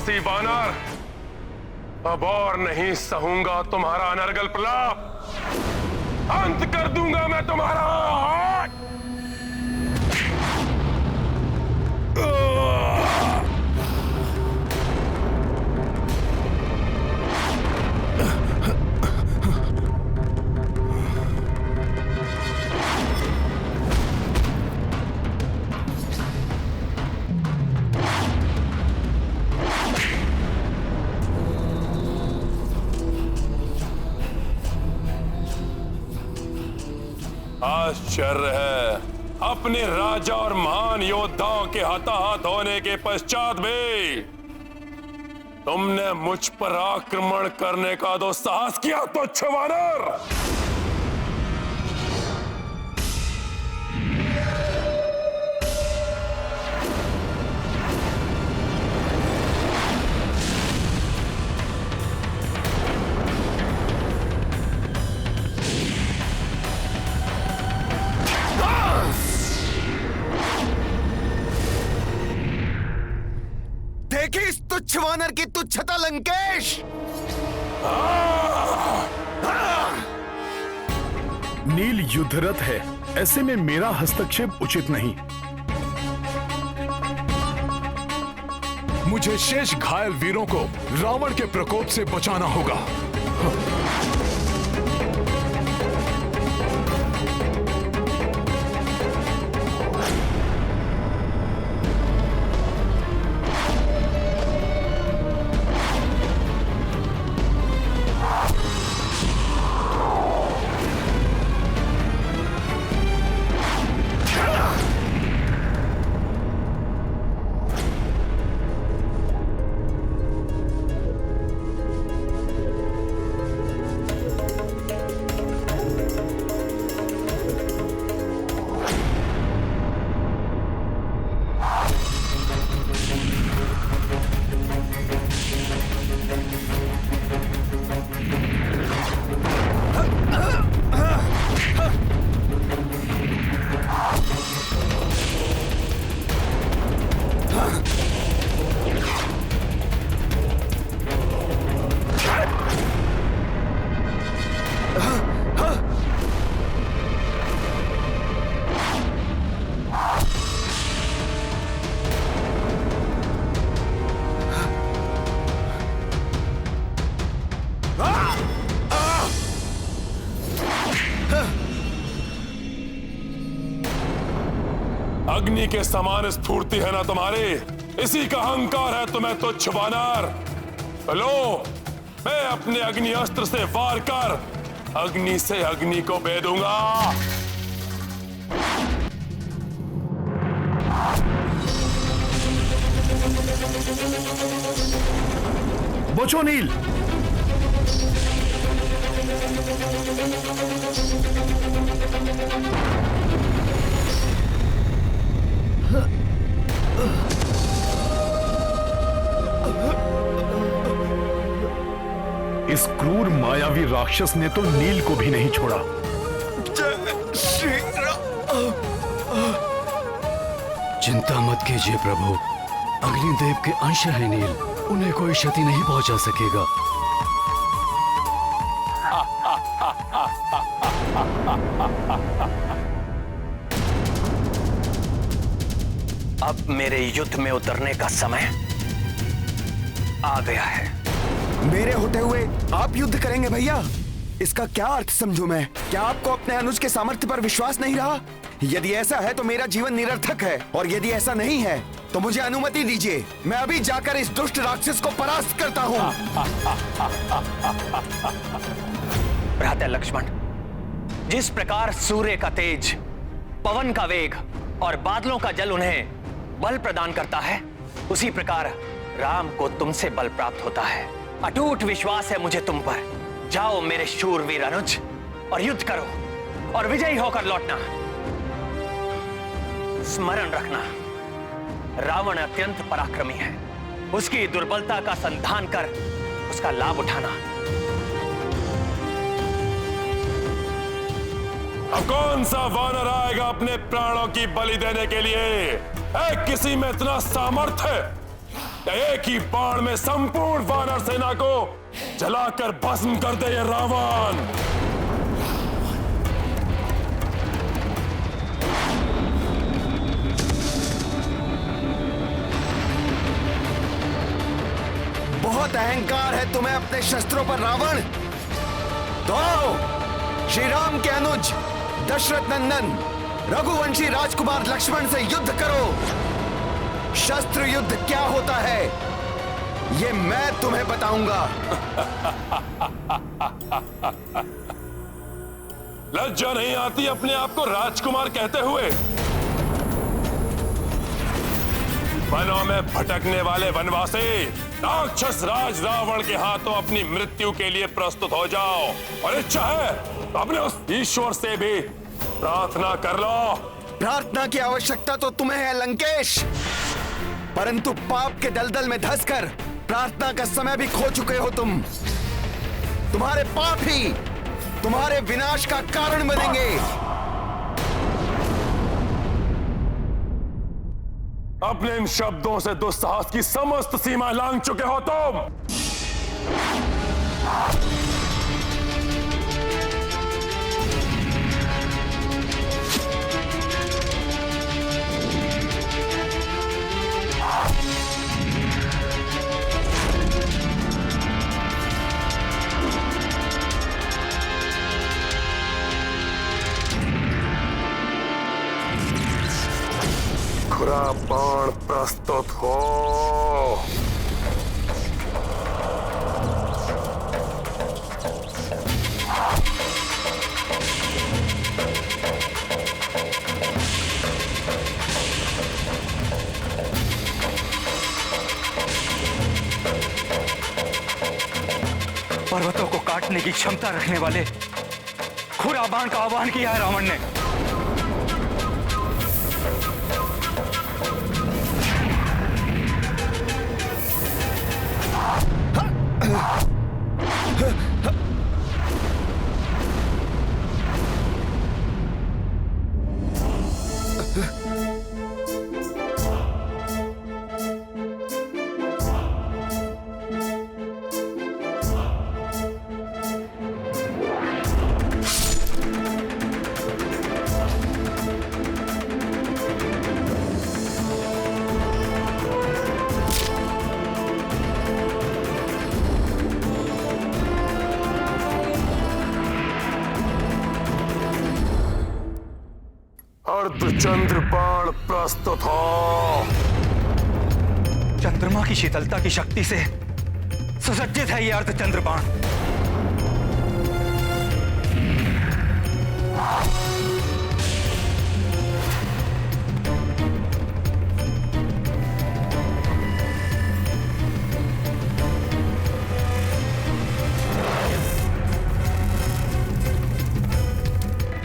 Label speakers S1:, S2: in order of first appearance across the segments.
S1: साहसी वानर, अब और नहीं सहूंगा तुम्हारा अनर्गल प्रलाप। अंत कर दूंगा मैं तुम्हारा। आश्चर्य है, अपने राजा और महान योद्धाओं के हताहत होने के पश्चात भी तुमने मुझ पर आक्रमण करने का दुस्साहस किया, तुच्छ वानर।
S2: देखी इस तुच्छ वानर की तुच्छता लंकेश।
S3: नील युद्धरत है, ऐसे में मेरा हस्तक्षेप उचित नहीं।
S4: मुझे शेष घायल वीरों को रावण के प्रकोप से बचाना होगा।
S1: अग्नि के समान स्फूर्ति है ना तुम्हारी, इसी का अहंकार है तुम्हें तुच्छ वानर। लो, मैं अपने अग्नि अस्त्र से वार कर अग्नि से अग्नि को भेदूंगा।
S3: बचो नील। इस क्रूर मायावी राक्षस ने तो नील को भी नहीं छोड़ा।
S5: चिंता मत कीजिए प्रभु, अग्निदेव के अंश है नील, उन्हें कोई क्षति नहीं पहुंचा सकेगा।
S6: अब मेरे युद्ध में उतरने का समय आ गया है।
S2: मेरे होते हुए आप युद्ध करेंगे भैया? इसका क्या अर्थ समझूं मैं? क्या आपको अपने अनुज के सामर्थ्य पर विश्वास नहीं रहा? यदि ऐसा है तो मेरा जीवन निरर्थक है, और यदि ऐसा नहीं है तो मुझे अनुमति दीजिए, मैं अभी जाकर इस दुष्ट राक्षस को परास्त करता हूँ।
S6: भ्राता लक्ष्मण, जिस प्रकार सूर्य का तेज, पवन का वेग और बादलों का जल उन्हें बल प्रदान करता है, उसी प्रकार राम को तुमसे बल प्राप्त होता है। अटूट विश्वास है मुझे तुम पर। जाओ मेरे शूरवीर अनुज, और युद्ध करो और विजयी होकर लौटना। स्मरण रखना, रावण अत्यंत पराक्रमी है। उसकी दुर्बलता का संधान कर उसका लाभ उठाना।
S1: अब कौन सा वानर आएगा अपने प्राणों की बलि देने के लिए? किसी में इतना सामर्थ्य या एक ही बाण में संपूर्ण वानर सेना को जलाकर भस्म कर दे ये रावण।
S2: बहुत अहंकार है तुम्हें अपने शस्त्रों पर रावण। तो आओ, श्री राम के अनुज दशरथ नंदन रघुवंशी राजकुमार लक्ष्मण से युद्ध करो। शस्त्र युद्ध क्या होता है ये मैं तुम्हें बताऊंगा।
S1: लज्जा नहीं आती अपने आप को राजकुमार कहते हुए? वनों में भटकने वाले वनवासी, राक्षस राज रावण के हाथों अपनी मृत्यु के लिए प्रस्तुत हो जाओ, और इच्छा है तो अपने उस ईश्वर से भी प्रार्थना कर लो।
S2: प्रार्थना की आवश्यकता तो तुम्हें है लंकेश, परंतु पाप के दलदल में धंसकर प्रार्थना का समय भी खो चुके हो तुम। तुम्हारे पाप ही तुम्हारे विनाश का कारण बनेंगे।
S1: अपने इन शब्दों से दुस्साहस की समस्त सीमा लांघ चुके हो तुम। खुरा बाण प्रस्तुत हो।
S6: पर्वतों को काटने की क्षमता रखने वाले खुरा बाण का आह्वान किया है रावण ने। अर्धचंद्र बाण प्रस्तुत हो। चंद्रमा की शीतलता की शक्ति से सुसज्जित है यह अर्धचंद्र बाण।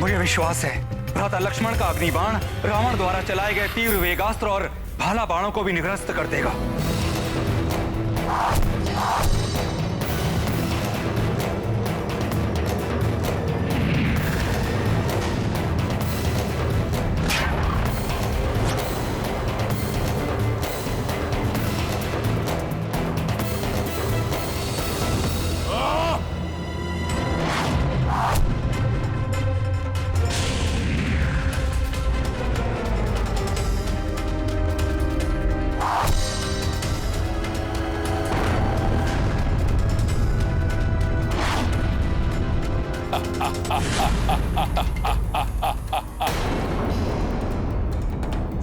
S6: मुझे विश्वास है भ्राता लक्ष्मण का अग्निबाण रावण द्वारा चलाए गए तीव्र वेगास्त्र और भाला बाणों को भी निरस्त कर देगा।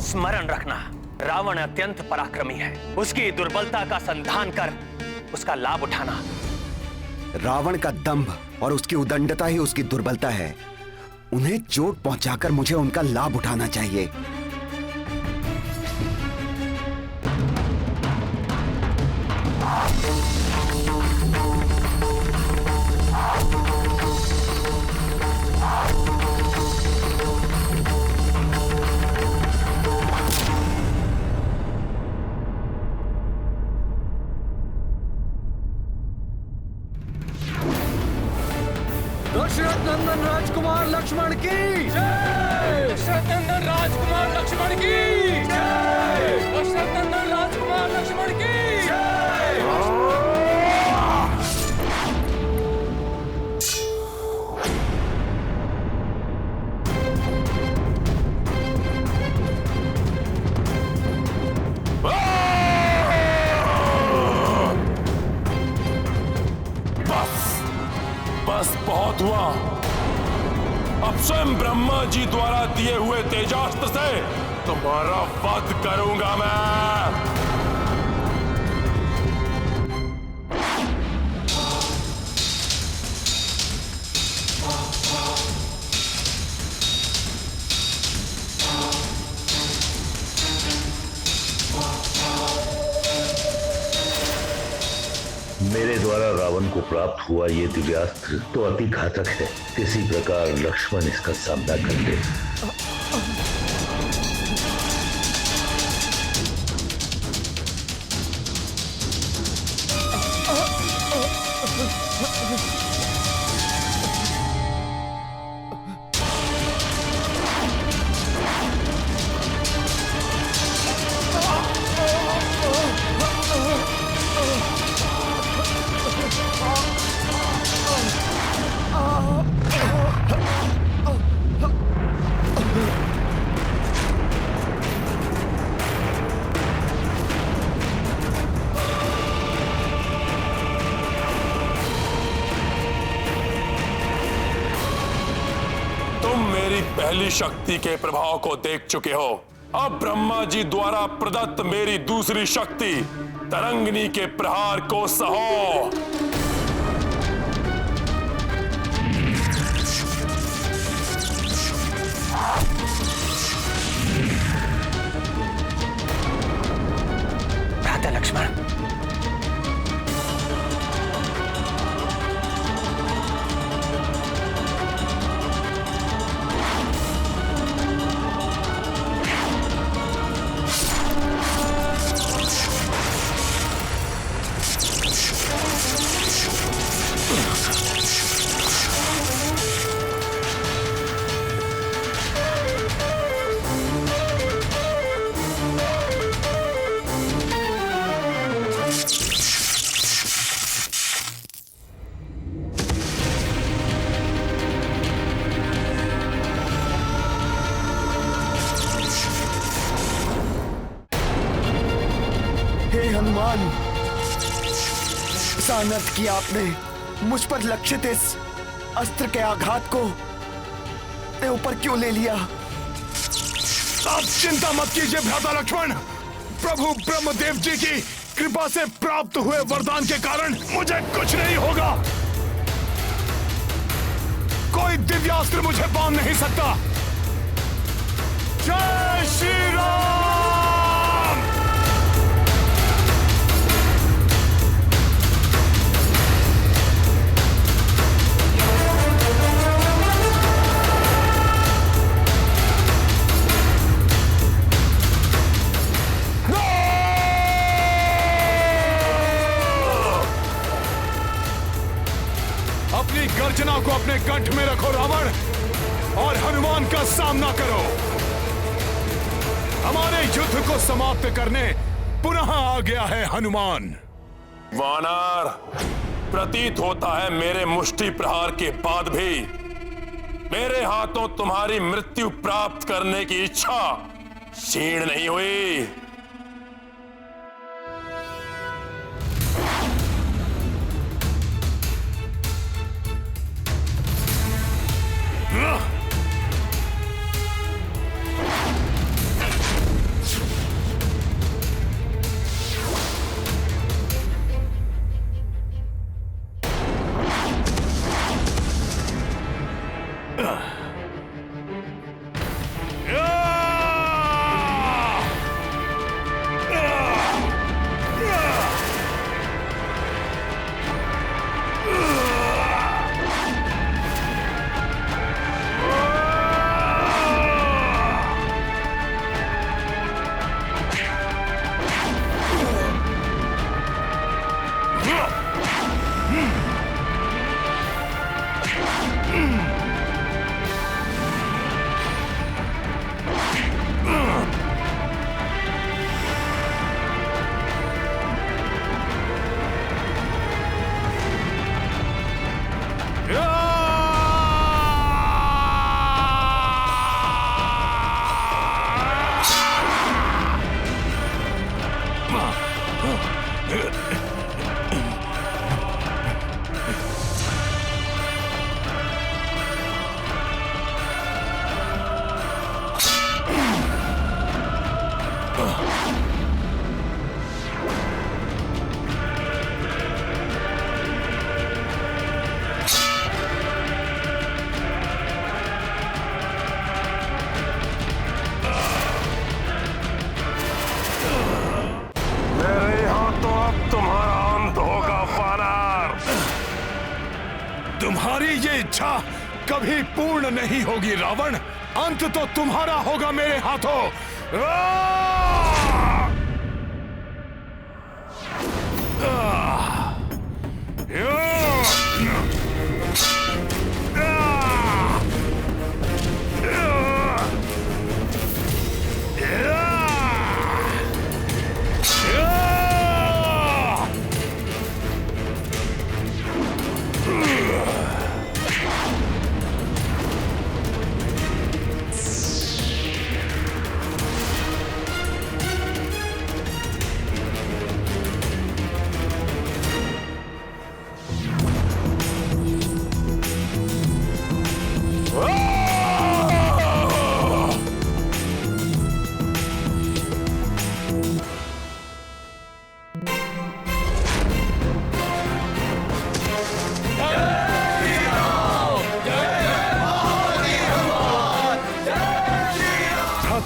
S6: स्मरण रखना, रावण अत्यंत पराक्रमी है। उसकी दुर्बलता का संधान कर उसका लाभ उठाना।
S2: रावण का दंभ और उसकी उदंडता ही उसकी दुर्बलता है। उन्हें चोट पहुंचाकर मुझे उनका लाभ उठाना चाहिए।
S7: दशरथ नंदन राजकुमार लक्ष्मण की जय। दशरथ नंदन राजकुमार लक्ष्मण की जय। दशरथ नंदन राजकुमार लक्ष्मण की
S1: बस बहुत हुआ। अब स्वयं ब्रह्मा जी द्वारा दिए हुए तेजास्त्र से तुम्हारा वध करूंगा मैं।
S8: मेरे द्वारा रावण को प्राप्त हुआ ये दिव्यास्त्र तो अति घातक है। किसी प्रकार लक्ष्मण इसका सामना कर ले।
S1: पहली शक्ति के प्रभाव को देख चुके हो। अब ब्रह्मा जी द्वारा प्रदत्त मेरी दूसरी शक्ति तरंगिनी के प्रहार को सहो।
S6: भ्राता लक्ष्मण,
S2: हनुमान, ऐसा अनर्थ किया आपने। मुझ पर लक्षित इस अस्त्र के आघात को अपने ऊपर क्यों ले लिया?
S4: आप चिंता मत कीजिए भ्राता लक्ष्मण। प्रभु ब्रह्मदेव जी की कृपा से प्राप्त हुए वरदान के कारण मुझे कुछ नहीं होगा। कोई दिव्यास्त्र मुझे बांध नहीं सकता। जय श्री राम। अपनी गर्जना को अपने कंठ में रखो रावण, और हनुमान का सामना करो। हमारे युद्ध को समाप्त करने पुनः आ गया है हनुमान।
S1: वानर, प्रतीत होता है मेरे मुष्टि प्रहार के बाद भी मेरे हाथों तुम्हारी मृत्यु प्राप्त करने की इच्छा क्षीण नहीं हुई।
S4: तुम्हारी ये इच्छा कभी पूर्ण नहीं होगी रावण। अंत तो तुम्हारा होगा मेरे हाथों।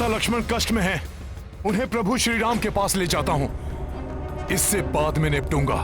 S4: लक्ष्मण कष्ट में हैं। उन्हें प्रभु श्री राम के पास ले जाता हूं। इससे बाद में निपटूंगा।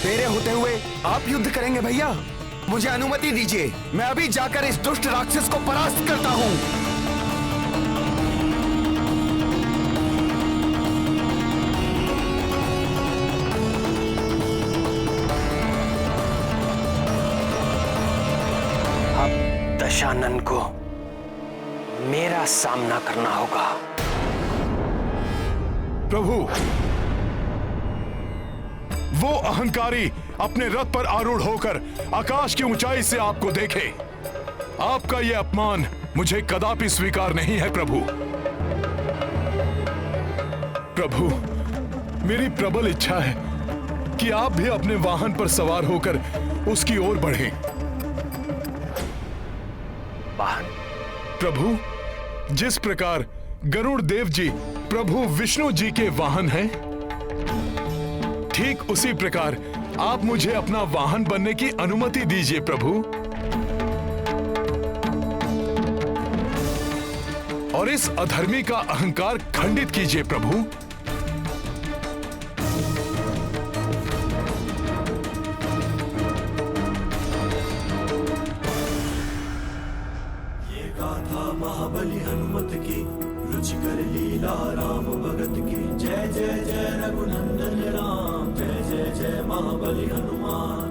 S2: मेरे होते हुए आप युद्ध करेंगे भैया? मुझे अनुमति दीजिए, मैं अभी जाकर इस दुष्ट राक्षस को परास्त करता हूं।
S6: अब दशानन को मेरा सामना करना होगा।
S4: प्रभु, वो अहंकारी अपने रथ पर आरूढ़ होकर आकाश की ऊंचाई से आपको देखे। आपका यह अपमान मुझे कदापि स्वीकार नहीं है प्रभु। प्रभु, मेरी प्रबल इच्छा है कि आप भी अपने वाहन पर सवार होकर उसकी ओर बढ़ें।
S6: वाहन?
S4: प्रभु, जिस प्रकार गरुड़ देव जी प्रभु विष्णु जी के वाहन हैं, ठीक उसी प्रकार आप मुझे अपना वाहन बनने की अनुमति दीजिए प्रभु। और इस अधर्मी का अहंकार खंडित कीजिए प्रभु।
S9: ये गाथा महाबली हनुमत की, रुचिकर लीला राम भगत की। जय जय जय रघुनंदन राम, जय जय जय महाबली हनुमान।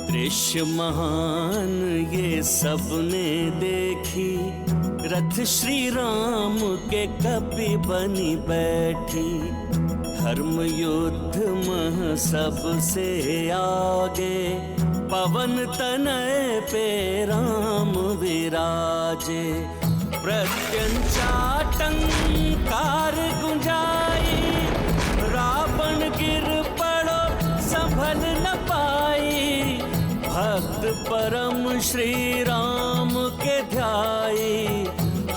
S10: दृश्य महान ये सबने देखी, रथ श्री राम के कपि बनी बैठी। धर्म युद्ध मह सबसे आगे, पवन तनय पे राम विराजे। प्रत्यंचाटंकार गुंजाई, रावण गिर पड़ो संभल न पाई। भक्त परम श्री राम के ध्याई,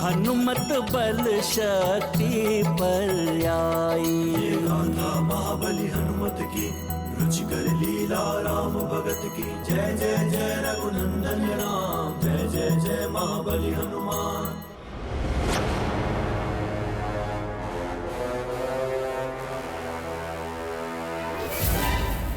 S10: हनुमत बल शक्ति पर आई।
S9: ये गाथा महाबली हनुमत की, रुचिकर लीला राम भगत की। जय जय जय रघुनंदन राम, जय जय जय महाबली हनुमान।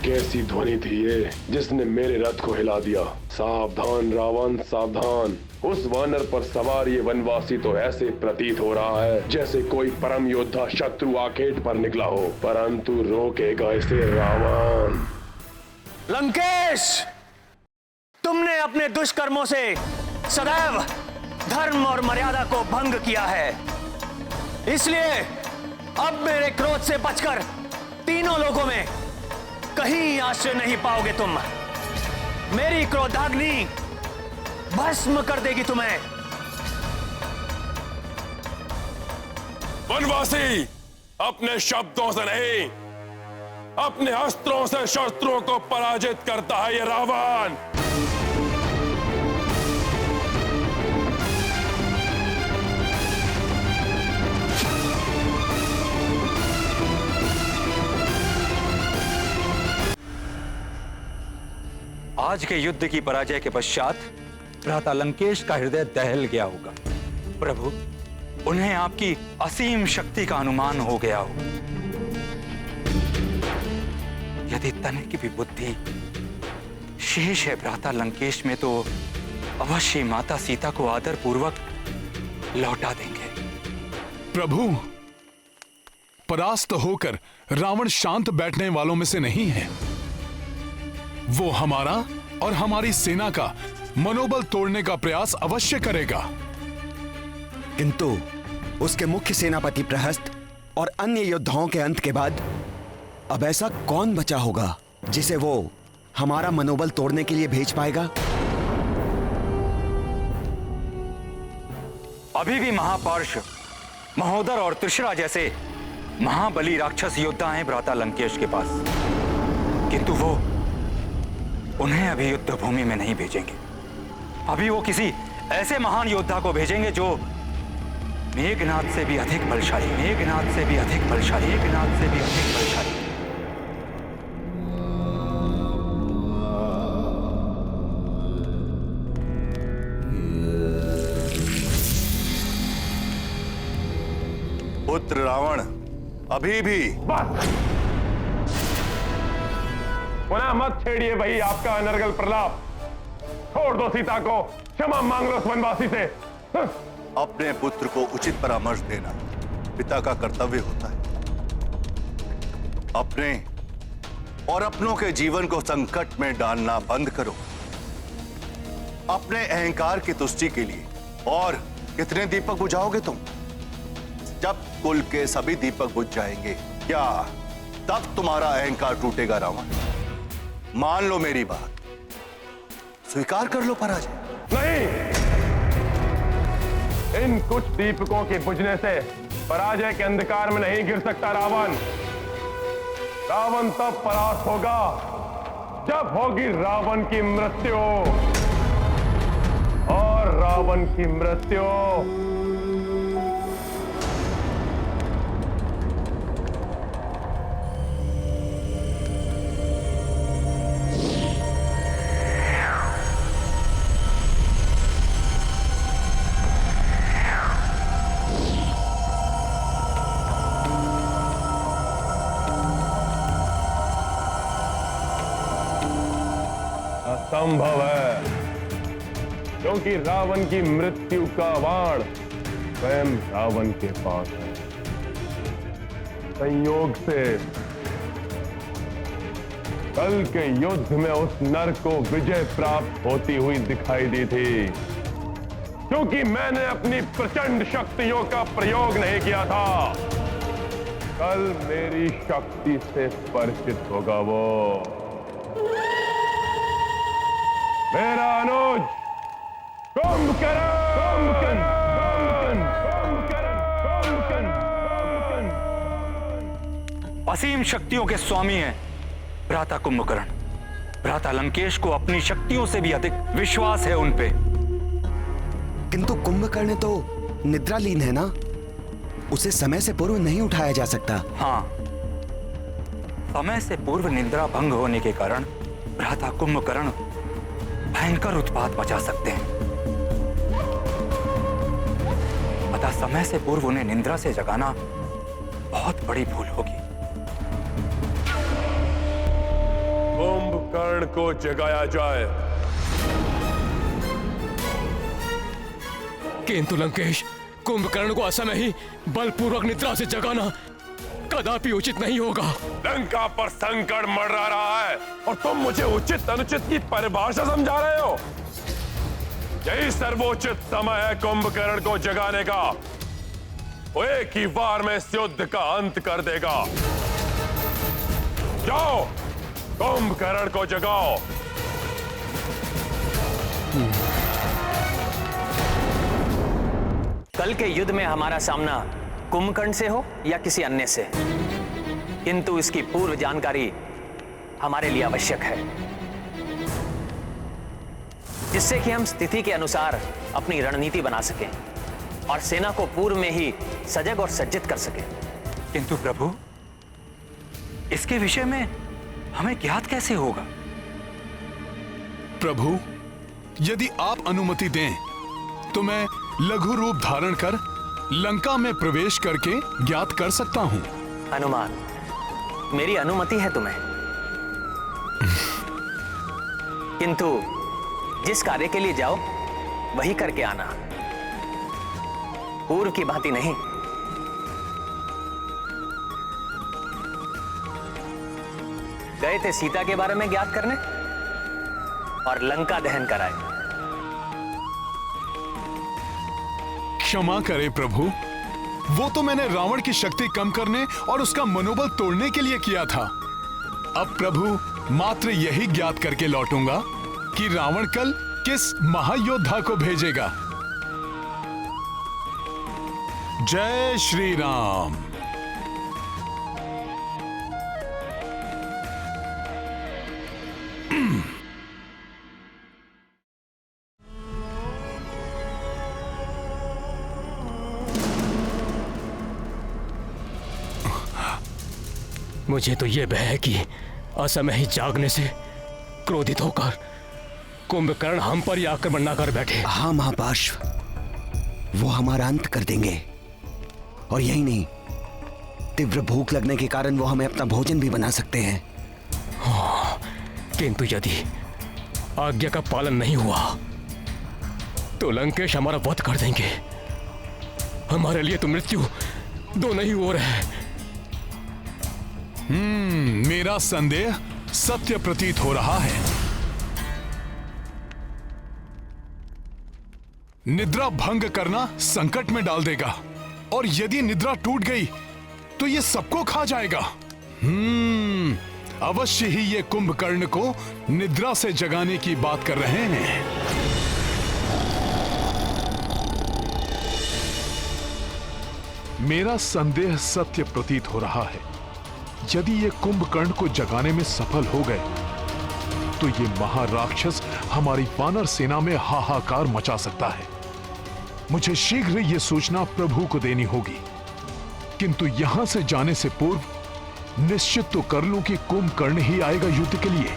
S1: कैसी ध्वनि थी ये जिसने मेरे रथ को हिला दिया। सावधान रावण सावधान, उस वानर पर सवार ये वनवासी तो ऐसे प्रतीत हो रहा है जैसे कोई परम योद्धा शत्रु आखेट पर निकला हो, परंतु रोकेगा इसे रावण।
S6: लंकेश, तुमने अपने दुष्कर्मों से सदैव धर्म और मर्यादा को भंग किया है, इसलिए अब मेरे क्रोध से बचकर तीनों लोगों में कहीं आश्रय नहीं पाओगे तुम। मेरी क्रोधाग्नि भस्म कर देगी तुम्हें।
S1: वनवासी, अपने शब्दों से नहीं, अपने अस्त्रों से शत्रुओं को पराजित करता है ये रावण।
S11: आज के युद्ध की पराजय के पश्चात भ्राता लंकेश का हृदय दहल गया होगा। प्रभु, उन्हें आपकी असीम शक्ति का अनुमान हो गया हो। यदि तनिक की भी बुद्धि शेष है भ्राता लंकेश में, तो अवश्य माता सीता को आदर पूर्वक लौटा देंगे।
S4: प्रभु, परास्त होकर रावण शांत बैठने वालों में से नहीं है। वो हमारा और हमारी सेना का मनोबल तोड़ने का प्रयास अवश्य करेगा।
S2: किंतु उसके मुख्य सेनापति प्रहस्त और अन्य योद्धाओं के अंत के बाद अब ऐसा कौन बचा होगा जिसे वो हमारा मनोबल तोड़ने के लिए भेज पाएगा?
S11: अभी भी महापार्श, महोदर और त्रिशरा जैसे महाबली राक्षस योद्धा हैं भ्राता लंकेश के पास, किंतु वो उन्हें अभी युद्ध भूमि में नहीं भेजेंगे। अभी वो किसी ऐसे महान योद्धा को भेजेंगे जो मेघनाद से भी अधिक बलशाली, मेघनाद से भी अधिक बलशाली, मेघनाद से भी अधिक बलशाली।
S12: पुत्र रावण, अभी भी
S1: पुनः मत छेड़िए वही आपका अनर्गल प्रलाप। छोड़ दो सीता को, क्षमा मांग लो उस वनवासी से।
S12: अपने पुत्र को उचित परामर्श देना पिता का कर्तव्य होता है। अपने और अपनों के जीवन को संकट में डालना बंद करो। अपने अहंकार की तुष्टि के लिए और कितने दीपक बुझाओगे तुम? जब कुल के सभी दीपक बुझ जाएंगे, क्या तब तुम्हारा अहंकार टूटेगा रावण? मान लो मेरी बात, स्वीकार कर लो पराजय।
S1: नहीं, इन कुछ दीपकों के बुझने से पराजय के अंधकार में नहीं गिर सकता रावण। रावण तब परास्त होगा जब होगी रावण की मृत्यु, और रावण की मृत्यु असंभव है, क्योंकि रावण की मृत्यु का बाण स्वयं रावण के पास है। संयोग से कल के युद्ध में उस नर को विजय प्राप्त होती हुई दिखाई दी थी, क्योंकि मैंने अपनी प्रचंड शक्तियों का प्रयोग नहीं किया था। कल मेरी शक्ति से स्पर्शित होगा वो मेरा अनुज कुंभकर्ण।
S11: असीम शक्तियों के स्वामी हैं भ्राता कुंभकर्ण। भ्राता लंकेश को अपनी शक्तियों से भी अधिक विश्वास है उन पे।
S2: किंतु कुंभकर्ण तो निद्रालीन है ना, उसे समय से पूर्व नहीं उठाया जा सकता।
S11: हाँ, समय से पूर्व निद्रा भंग होने के कारण भ्राता कुंभकर्ण भयंकर उत्पात मचा सकते हैं। अतः समय से पूर्व उन्हें निद्रा से जगाना बहुत बड़ी भूल होगी।
S1: कुंभकर्ण को जगाया जाए।
S13: किंतु लंकेश, कुंभकर्ण को असमय ही बलपूर्वक निद्रा से जगाना कदापि उचित नहीं होगा।
S1: लंका पर संकट मंडरा रहा है और तुम मुझे उचित अनुचित की परिभाषा समझा रहे हो। यही सर्वोचित समय है कुंभकर्ण को जगाने का। वो एक ही वार में इस युद्ध का अंत कर देगा। जाओ, कुंभकर्ण को जगाओ।
S6: कल के युद्ध में हमारा सामना कुंभकर्ण से हो या किसी अन्य से, किंतु इसकी पूर्व जानकारी हमारे लिए आवश्यक है, जिससे कि हम स्थिति के अनुसार अपनी रणनीति बना सकें और सेना को पूर्व में ही सजग और सज्जित कर सकें।
S11: किंतु प्रभु, इसके विषय में हमें ज्ञात कैसे होगा?
S4: प्रभु, यदि आप अनुमति दें तो मैं लघु रूप धारण कर लंका में प्रवेश करके ज्ञात कर सकता हूं।
S6: हनुमान, मेरी अनुमति है तुम्हें, किंतु जिस कार्य के लिए जाओ वही करके आना, पूर्व की भांति नहीं। गए थे सीता के बारे में ज्ञात करने और लंका दहन कराए।
S4: क्षमा करें प्रभु, वो तो मैंने रावण की शक्ति कम करने और उसका मनोबल तोड़ने के लिए किया था। अब प्रभु मात्र यही ज्ञात करके लौटूंगा कि रावण कल किस महायोद्धा को भेजेगा। जय श्री राम।
S13: मुझे तो यह भय है कि असमय ही जागने से क्रोधित होकर कुंभकर्ण हम पर ही आक्रमण न कर बैठे।
S2: हाँ महापार्श्व, वो हमारा अंत कर देंगे। और यही नहीं, तीव्र भूख लगने के कारण वो हमें अपना भोजन भी बना सकते हैं।
S13: हाँ, किंतु यदि आज्ञा का पालन नहीं हुआ तो लंकेश हमारा वध कर देंगे। हमारे लिए तो मृत्यु दोनों ही ओर है।
S4: मेरा संदेह सत्य प्रतीत हो रहा है। निद्रा भंग करना संकट में डाल देगा, और यदि निद्रा टूट गई तो ये सबको खा जाएगा। अवश्य ही ये कुंभकर्ण को निद्रा से जगाने की बात कर रहे हैं। मेरा संदेह सत्य प्रतीत हो रहा है। यदि ये कुंभकर्ण को जगाने में सफल हो गए तो ये महाराक्षस हमारी वानर सेना में हाहाकार मचा सकता है। मुझे शीघ्र ये सूचना प्रभु को देनी होगी, किंतु यहां से जाने से पूर्व निश्चित तो कर लूं कि कुंभकर्ण ही आएगा युद्ध के लिए।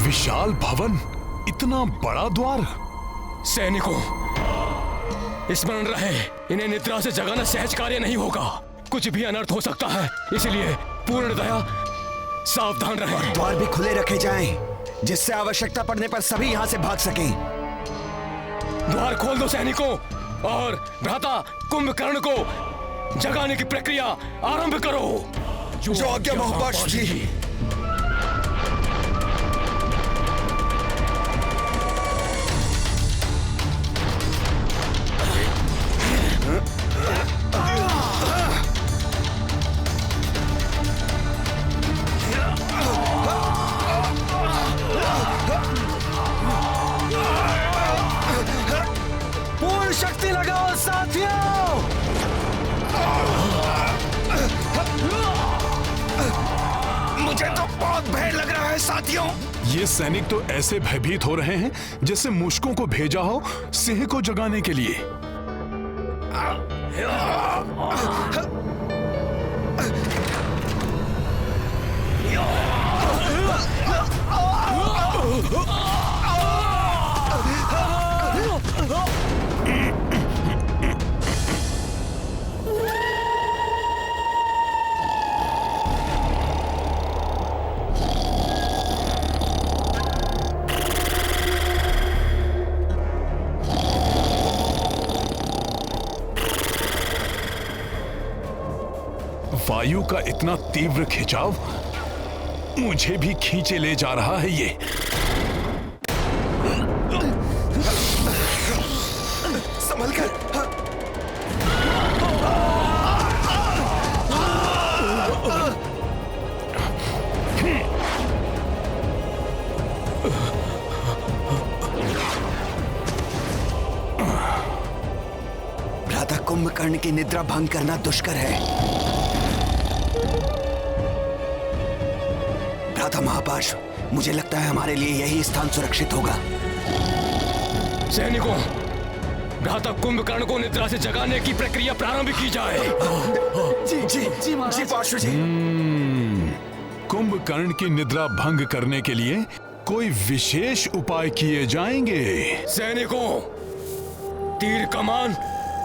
S4: विशाल भवन, इतना बड़ा द्वार।
S13: सैनिकों, स्मरण रहे, इन्हें निद्रा से जगाना सहज कार्य नहीं होगा। कुछ भी अनर्थ हो सकता है, इसलिए पूर्णतया सावधान रहें।
S2: द्वार भी खुले रखे जाएं, जिससे आवश्यकता पड़ने पर सभी यहां से भाग सकें।
S13: द्वार खोल दो सैनिकों, और भ्राता कुंभकर्ण को जगाने की प्रक्रिया आरंभ करो।
S2: जो आज्ञा महापार्श्व जी।
S7: पूर्ण शक्ति लगाओ साथियों।
S4: ये सैनिक तो ऐसे भयभीत हो रहे हैं जैसे मूषकों को भेजा हो सिंह को जगाने के लिए। वायु का इतना तीव्र खिंचाव मुझे भी खींचे ले जा रहा है। ये
S2: संभल कर। भ्राता कुंभकर्ण की निद्रा भंग करना दुष्कर है। भ्राता महापार्श्व, मुझे लगता है हमारे लिए यही स्थान सुरक्षित होगा।
S13: सैनिकों, भ्राता कुंभकर्ण को निद्रा से जगाने की प्रक्रिया प्रारंभ की जाए।
S2: जी पार्श्व जी।
S4: कुंभकर्ण की निद्रा भंग करने के लिए कोई विशेष उपाय किए जाएंगे।
S13: सैनिकों, तीर कमान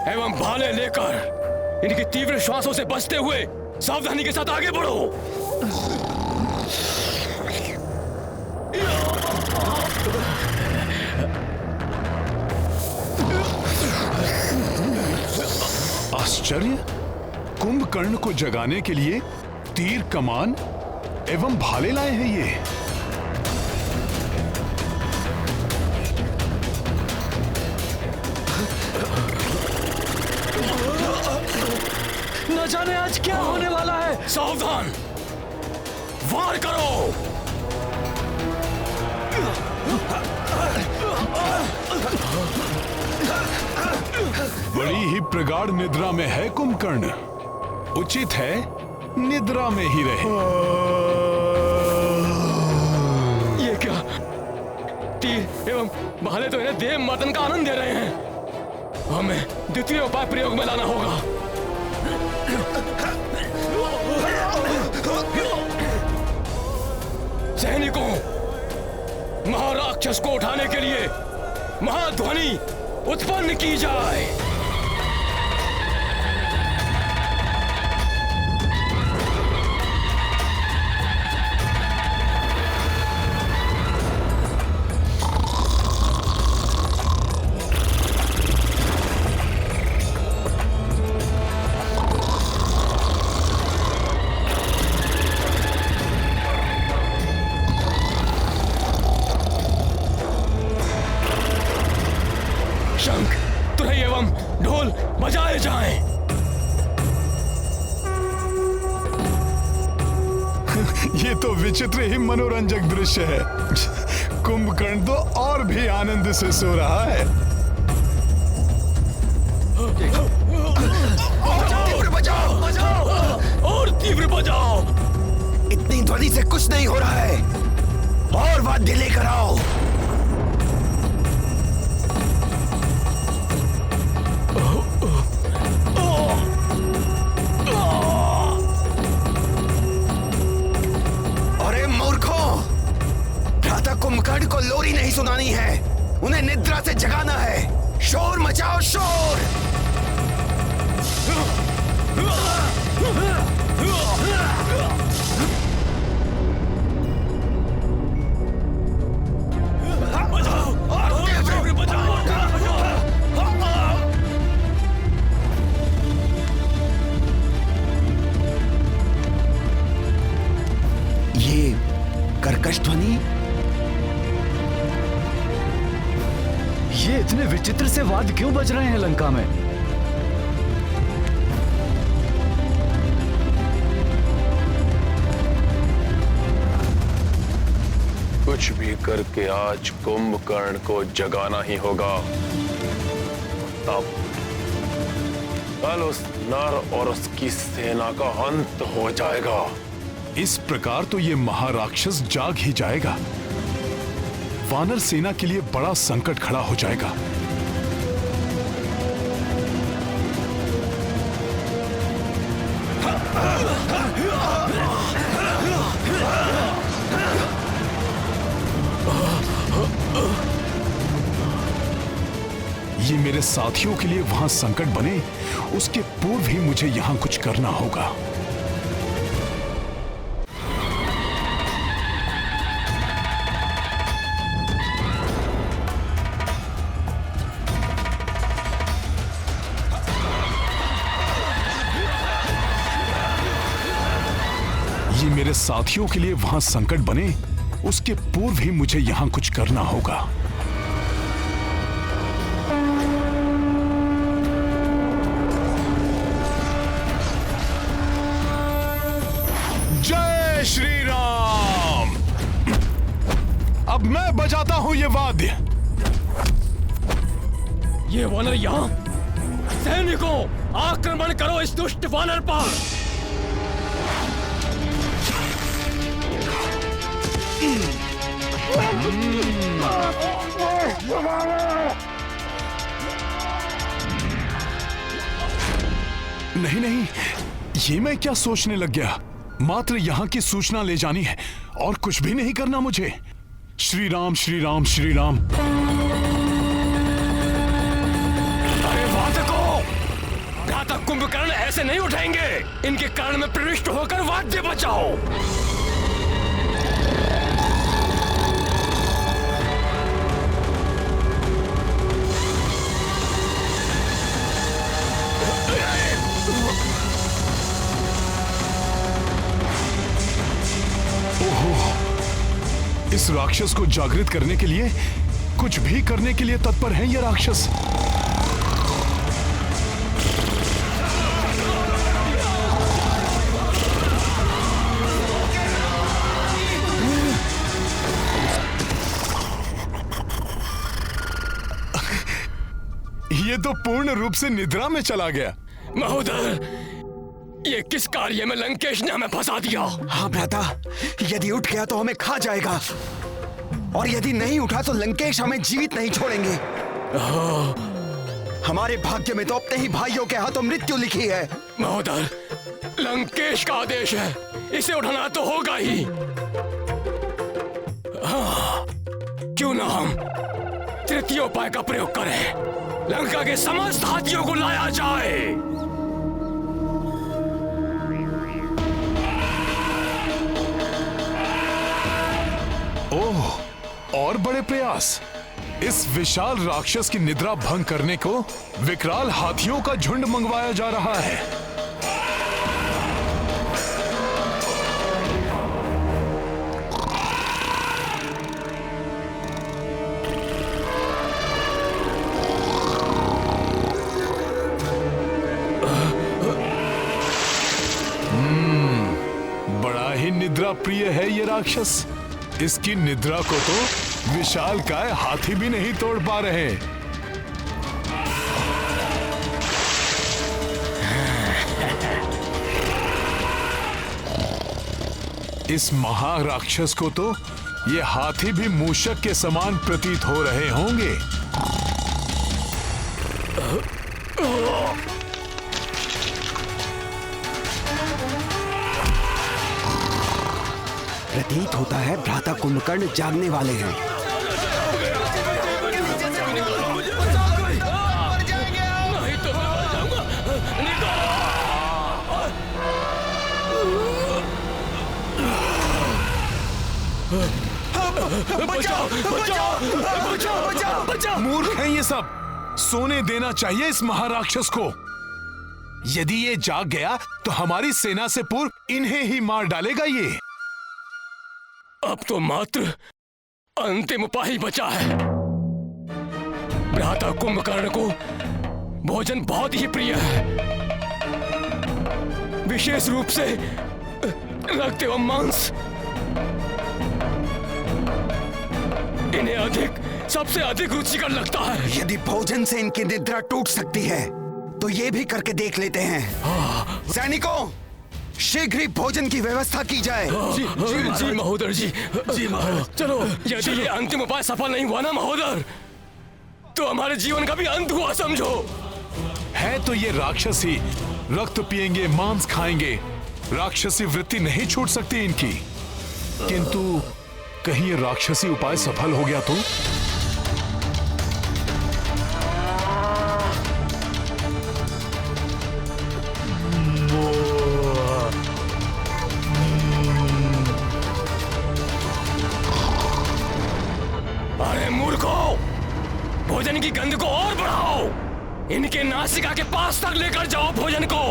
S13: एवं भाले लेकर इनकी तीव्र श्वासों से बचते हुए सावधानी के साथ आगे बढ़ो।
S4: आश्चर्य, कुंभकर्ण को जगाने के लिए तीर कमान एवं भाले लाए हैं ये।
S7: न जाने आज क्या होने वाला है।
S13: सावधान, वार करो।
S4: बड़ी ही प्रगाढ़ निद्रा में है कुंभकर्ण। उचित है निद्रा में ही रहे।
S13: ये क्या? तीर एवं भाले तो इन्हें देह मदन का आनंद दे रहे हैं। हमें द्वितीय उपाय प्रयोग में लाना होगा। सैनिकों, महाराक्षस को उठाने के लिए महाध्वनि उत्पन्न की जाए। शंख, तुरही एवं ढोल बजाए जाएं।
S4: ये तो विचित्र ही मनोरंजक दृश्य है। कुंभकर्ण तो और भी आनंद से सो रहा है।
S2: तीव्र बजाओ,
S13: बजाओ और तीव्र बजाओ।
S2: इतनी ध्वनि से कुछ नहीं हो रहा है। और वाद्य लेकर आओ। अरे मूर्खों, भ्राता कुंभकर्ण को लोरी नहीं सुनानी है, उन्हें निद्रा से जगाना है। शोर मचाओ, शोर। ये कर्कश ध्वनि,
S5: ये इतने विचित्र से वाद्य क्यों बज रहे हैं लंका में?
S1: कुछ भी करके आज कुंभकर्ण को जगाना ही होगा। तब कल उस नर और उसकी सेना का अंत हो जाएगा।
S4: इस प्रकार तो ये महाराक्षस जाग ही जाएगा। वानर सेना के लिए बड़ा संकट खड़ा हो जाएगा। ये मेरे साथियों के लिए वहां संकट बने, उसके पूर्व ही मुझे यहां कुछ करना होगा। ये मेरे साथियों के लिए वहां संकट बने, उसके पूर्व ही मुझे यहां कुछ करना होगा। जय श्री राम। अब मैं बजाता हूं ये वाद्य।
S13: ये वानर यहां। सैनिकों, आक्रमण करो इस दुष्ट वानर पर।
S4: नहीं नहीं, ये मैं क्या सोचने लग गया। मात्र यहां की सूचना ले जानी है और कुछ भी नहीं करना मुझे। श्री राम श्री राम श्री राम।
S13: अरे वादको, भ्राता कुंभकर्ण ऐसे नहीं उठाएंगे। इनके कर्ण में प्रविष्ट होकर वाद्य बजाओ।
S4: इस राक्षस को जागृत करने के लिए, कुछ भी करने के लिए तत्पर है ये राक्षस। ये तो पूर्ण रूप से निद्रा में चला गया।
S13: महोदय, ये किस कार्य में लंकेश ने हमें फंसा दिया?
S2: हाँ भ्राता, यदि उठ गया तो हमें खा जाएगा, और यदि नहीं उठा तो लंकेश हमें जीवित नहीं छोड़ेंगे। हमारे भाग्य में तो अपने ही भाइयों के हाथों मृत्यु लिखी है।
S13: महोदय, लंकेश का आदेश है, इसे उठाना तो होगा ही। क्यों ना हम तृतीय उपाय का प्रयोग करें। लंका के समस्त हाथियों को लाया जाए।
S4: ओह, और बड़े प्रयास। इस विशाल राक्षस की निद्रा भंग करने को विकराल हाथियों का झुंड मंगवाया जा रहा है। बड़ा ही निद्रा प्रिय है ये राक्षस। इसकी निद्रा को तो विशालकाय हाथी भी नहीं तोड़ पा रहे। इस महाराक्षस को तो ये हाथी भी मूषक के समान प्रतीत हो रहे होंगे।
S2: प्रतीत होता है भ्राता कुंभकर्ण जागने वाले हैं।
S4: मूर्ख हैं ये सब। सोने देना चाहिए इस महाराक्षस को। यदि ये जाग गया तो हमारी सेना से पूर्व इन्हें ही मार डालेगा ये।
S13: अब तो मात्र अंतिम उपाय ही बचा है। भ्राता कुंभकर्ण को भोजन बहुत ही प्रिय है, विशेष रूप से रक्त एवं मांस। इन्हें सबसे अधिक रुचिकर लगता है।
S2: यदि भोजन से इनकी निद्रा टूट सकती है तो ये भी करके देख लेते हैं। सैनिकों, शीघ्र ही भोजन की व्यवस्था की जाए।
S13: जी महोदर जी। जी महाराज। चलो, यदि ये अंतिम उपाय सफल नहीं हुआ ना महोदर, तो हमारे जीवन का भी अंत हुआ समझो।
S4: है तो ये राक्षसी, रक्त पिएंगे, मांस खाएंगे, राक्षसी वृत्ति नहीं छूट सकती इनकी। किंतु कहीं ये राक्षसी उपाय सफल हो गया तो?
S13: अरे मूर्खो, भोजन की गंध को और बढ़ाओ, इनके नासिका के पास तक लेकर जाओ भोजन को।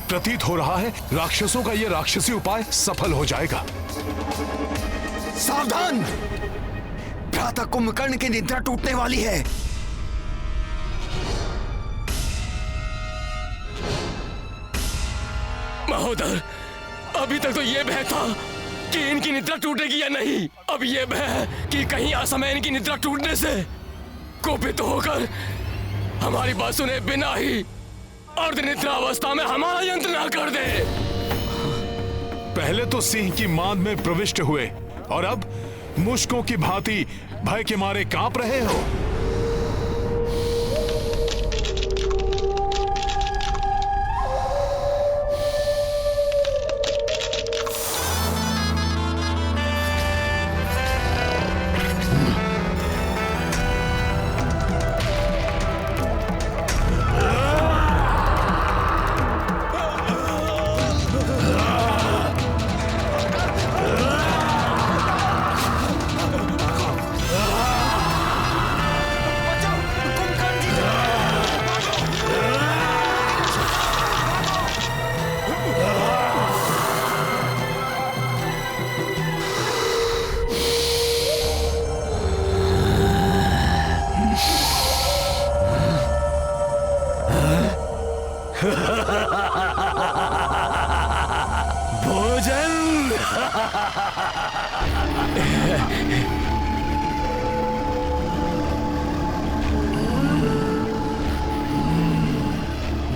S4: प्रतीत हो रहा है राक्षसों का यह राक्षसी उपाय सफल हो जाएगा।
S2: सावधान! भ्राता कुंभकर्ण की निद्रा टूटने वाली है।
S13: महोदर, अभी तक तो ये भय था कि इनकी निद्रा टूटेगी या नहीं। अब ये भय है कि कहीं असमय इनकी निद्रा टूटने से कुपित होकर हमारी बात सुने बिना ही अर्धनिद्रा अवस्था में हमारा यंत्र ना कर दे।
S4: पहले तो सिंह की मांद में प्रविष्ट हुए और अब मुश्कों की भांति भय के मारे कांप रहे हो।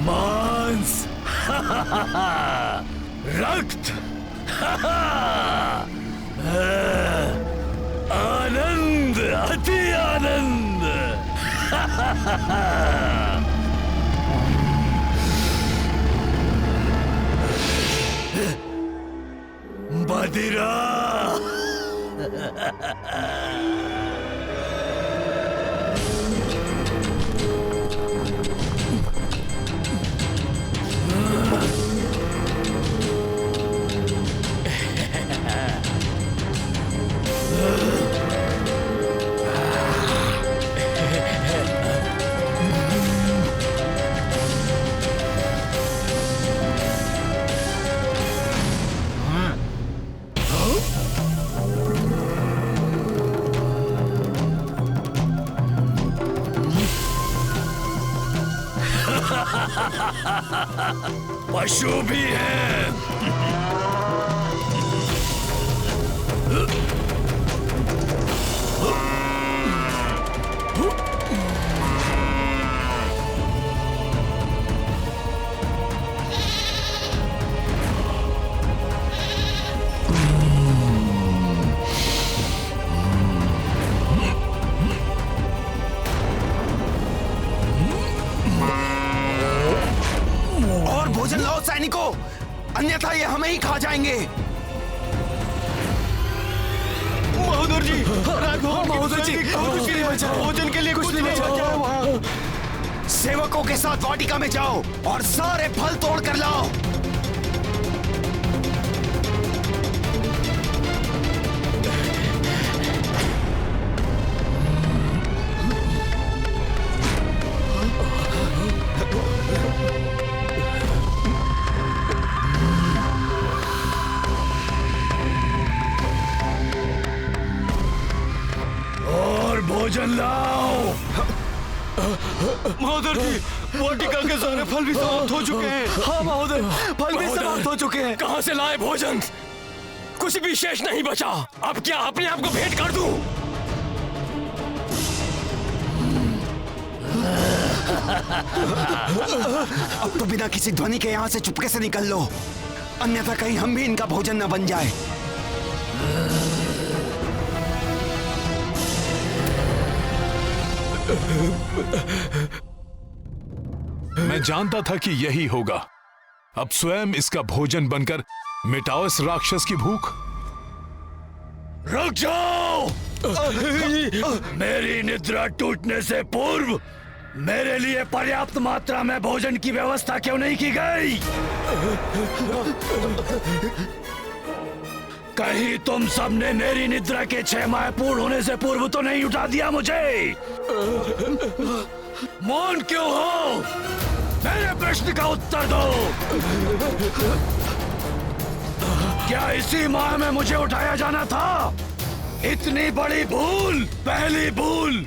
S9: मांस, रक्त, आनंद, अति आनंद। मदिरा। पशु भी है।
S2: और भोजन लाओ सैनिकों, अन्यथा ये हमें ही खा जाएंगे।
S9: महोदर जी, महोदर जी, भोजन के लिए कुछ नहीं बचा।
S2: सेवकों के साथ वाटिका में जाओ और सारे फल तोड़ कर लाओ।
S9: और भोजन लाओ।
S7: महोदय जी, वाटिका के सारे फल भी समाप्त हो चुके हैं। हाँ महोदय, फल भी समाप्त हो चुके हैं।
S13: कहां से लाए भोजन? कुछ भी शेष नहीं बचा। अब क्या अपने आप को भेंट कर दूं?
S2: अब तो बिना किसी ध्वनि के यहाँ से चुपके से निकल लो, अन्यथा कहीं हम भी इनका भोजन न बन जाए।
S4: मैं जानता था कि यही होगा। अब स्वयं इसका भोजन बनकर मिटाओ इस राक्षस की भूख।
S5: रुक जाओ! मेरी निद्रा टूटने से पूर्व मेरे लिए पर्याप्त मात्रा में भोजन की व्यवस्था क्यों नहीं की गई? कहीं तुम सबने मेरी निद्रा के 6 माह पूर्ण होने से पूर्व तो नहीं उठा दिया मुझे? मौन क्यों हो? मेरे प्रश्न का उत्तर दो। क्या इसी माह में मुझे उठाया जाना था? इतनी बड़ी भूल, पहली भूल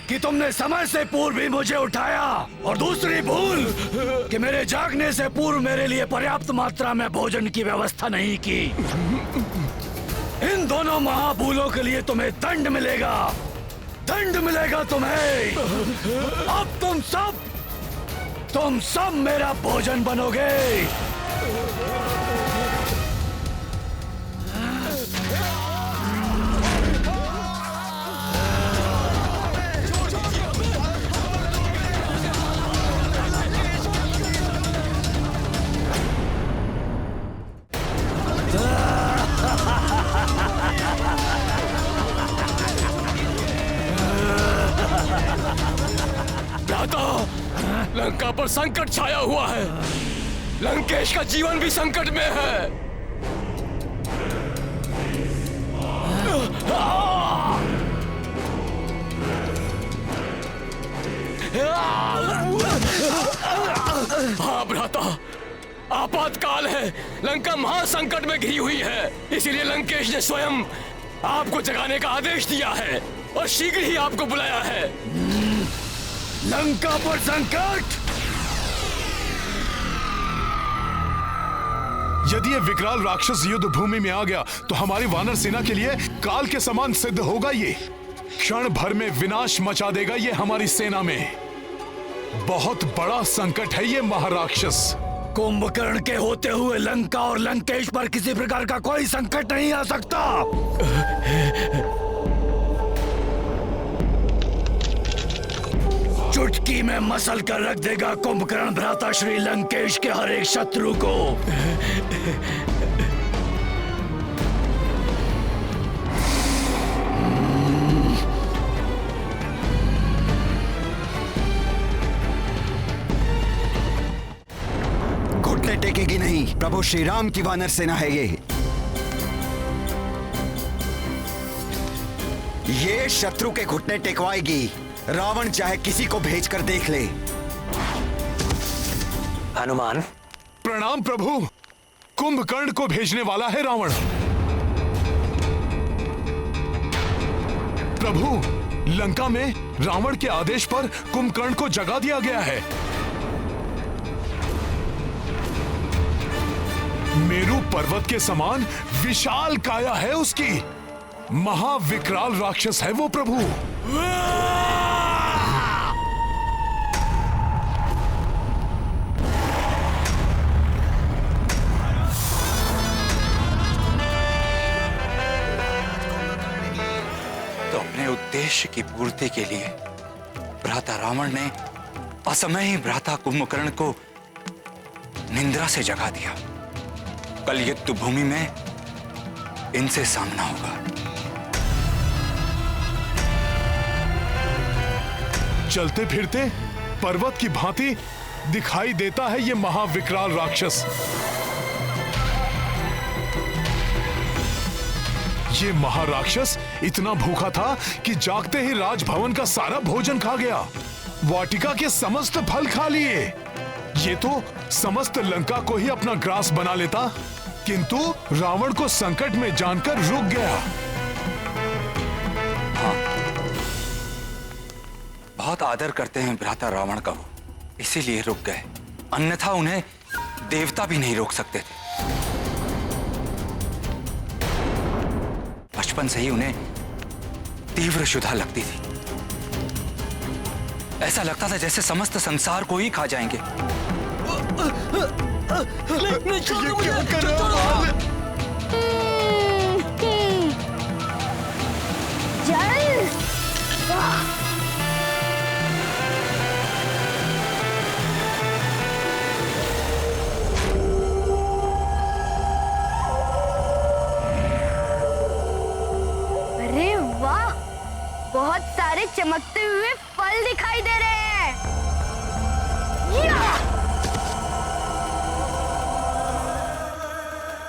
S5: कि तुमने समय से पूर्व भी मुझे उठाया, और दूसरी भूल कि मेरे जागने से पूर्व मेरे लिए पर्याप्त मात्रा में भोजन की व्यवस्था नहीं की। इन दोनों महाभूलों के लिए तुम्हें दंड मिलेगा, दंड मिलेगा तुम्हें। अब तुम सब मेरा भोजन बनोगे।
S13: लंका पर संकट छाया हुआ है। लंकेश का जीवन भी संकट में है। हाँ भ्राता, आपातकाल है। लंका महासंकट में घिरी हुई है। इसीलिए लंकेश ने स्वयं आपको जगाने का आदेश दिया है और शीघ्र ही आपको बुलाया है।
S5: लंका पर संकट?
S4: यदि ये विकराल राक्षस युद्ध भूमि में आ गया तो हमारी वानर सेना के लिए काल के समान सिद्ध होगा। ये क्षण भर में विनाश मचा देगा ये हमारी सेना में। बहुत बड़ा संकट है ये महाराक्षस।
S5: कुंभकर्ण के होते हुए लंका और लंकेश पर किसी प्रकार का कोई संकट नहीं आ सकता। चुटकी में मसल कर रख देगा कुंभकर्ण भ्राता श्री लंकेश के हर एक शत्रु को।
S2: घुटने टेकेगी नहीं। प्रभु श्री राम की वानर सेना है ये शत्रु के घुटने टेकवाएगी। रावण चाहे किसी को भेजकर देख ले।
S6: हनुमान।
S4: प्रणाम प्रभु। कुंभकर्ण को भेजने वाला है रावण। प्रभु, लंका में रावण के आदेश पर कुंभकर्ण को जगा दिया गया है। मेरू पर्वत के समान विशाल काया है उसकी। महाविकराल राक्षस है वो प्रभु।
S11: तो अपने उद्देश्य की पूर्ति के लिए भ्राता रावण ने असमय ही भ्राता कुंभकर्ण को निंद्रा से जगा दिया। कल युद्ध भूमि में इनसे सामना होगा।
S4: चलते फिरते पर्वत की भांति दिखाई देता है ये महाविकराल राक्षस। ये महाराक्षस इतना भूखा था कि जागते ही राजभवन का सारा भोजन खा गया। वाटिका के समस्त फल खा लिए। ये तो समस्त लंका को ही अपना ग्रास बना लेता, किंतु रावण को संकट में जानकर रुक गया।
S11: बहुत आदर करते हैं भ्राता रावण का, वो इसीलिए रुक गए, अन्यथा उन्हें देवता भी नहीं रोक सकते थे। बचपन से ही उन्हें तीव्र क्षुधा लगती थी। ऐसा लगता था जैसे समस्त संसार को ही खा जाएंगे।
S7: क्या कर रहे हो?
S14: अरे वाह, बहुत सारे चमकते हुए फल दिखाई दे रहे हैं।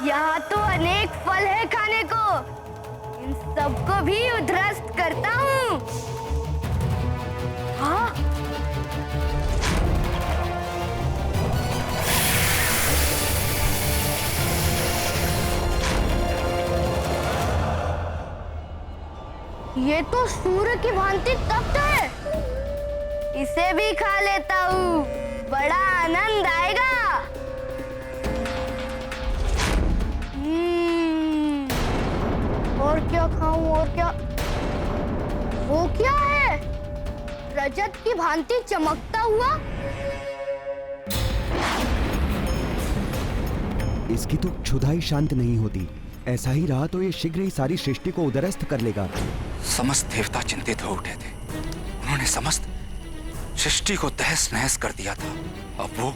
S14: यहाँ तो अनेक फल है खाने को, इन सबको भी उध्वस्त करता हूँ। हाँ? ये तो सूर्य की भांति तप्त है, इसे भी खा लेता हूँ, बड़ा आनंद आएगा। और क्या खाऊं, और क्या? वो क्या है? रजत की भांति चमकता हुआ?
S2: इसकी तो क्षुधा ही शांत नहीं होती। ऐसा ही रहा तो ये शीघ्र ही सारी सृष्टि को उदरस्त कर लेगा।
S11: समस्त देवता चिंतित हो उठे थे। उन्होंने समस्त सृष्टि को तहस नहस कर दिया था। अब वो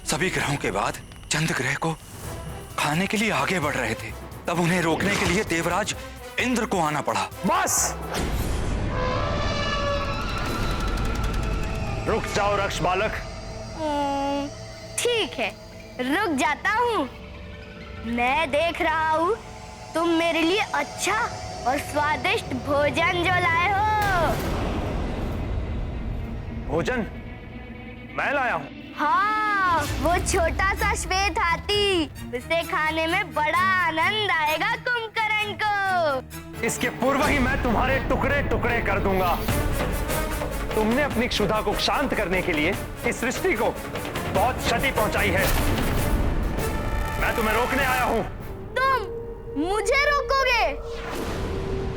S11: सभी ग्रहों के बाद चंद्र ग्रह को खाने के लिए आगे बढ़ रहे थे। तब उन्हें रोकने के लिए देवराज इंद्र को आना पड़ा।
S6: बस रुक जाओ रक्ष बालक।
S14: ठीक है, रुक जाता हूँ। मैं देख रहा हूँ तुम मेरे लिए अच्छा और स्वादिष्ट भोजन जो लाए हो।
S6: भोजन मैं लाया हूँ?
S14: हाँ, वो छोटा सा श्वेत हाथी, उसे खाने में बड़ा आनंद आएगा कुंभकर्ण को।
S6: इसके पूर्व ही मैं तुम्हारे टुकड़े टुकड़े कर दूंगा। तुमने अपनी क्षुधा को शांत करने के लिए इस सृष्टि को बहुत क्षति पहुंचाई है। मैं तुम्हें रोकने आया हूँ।
S14: तुम मुझे रोकोगे?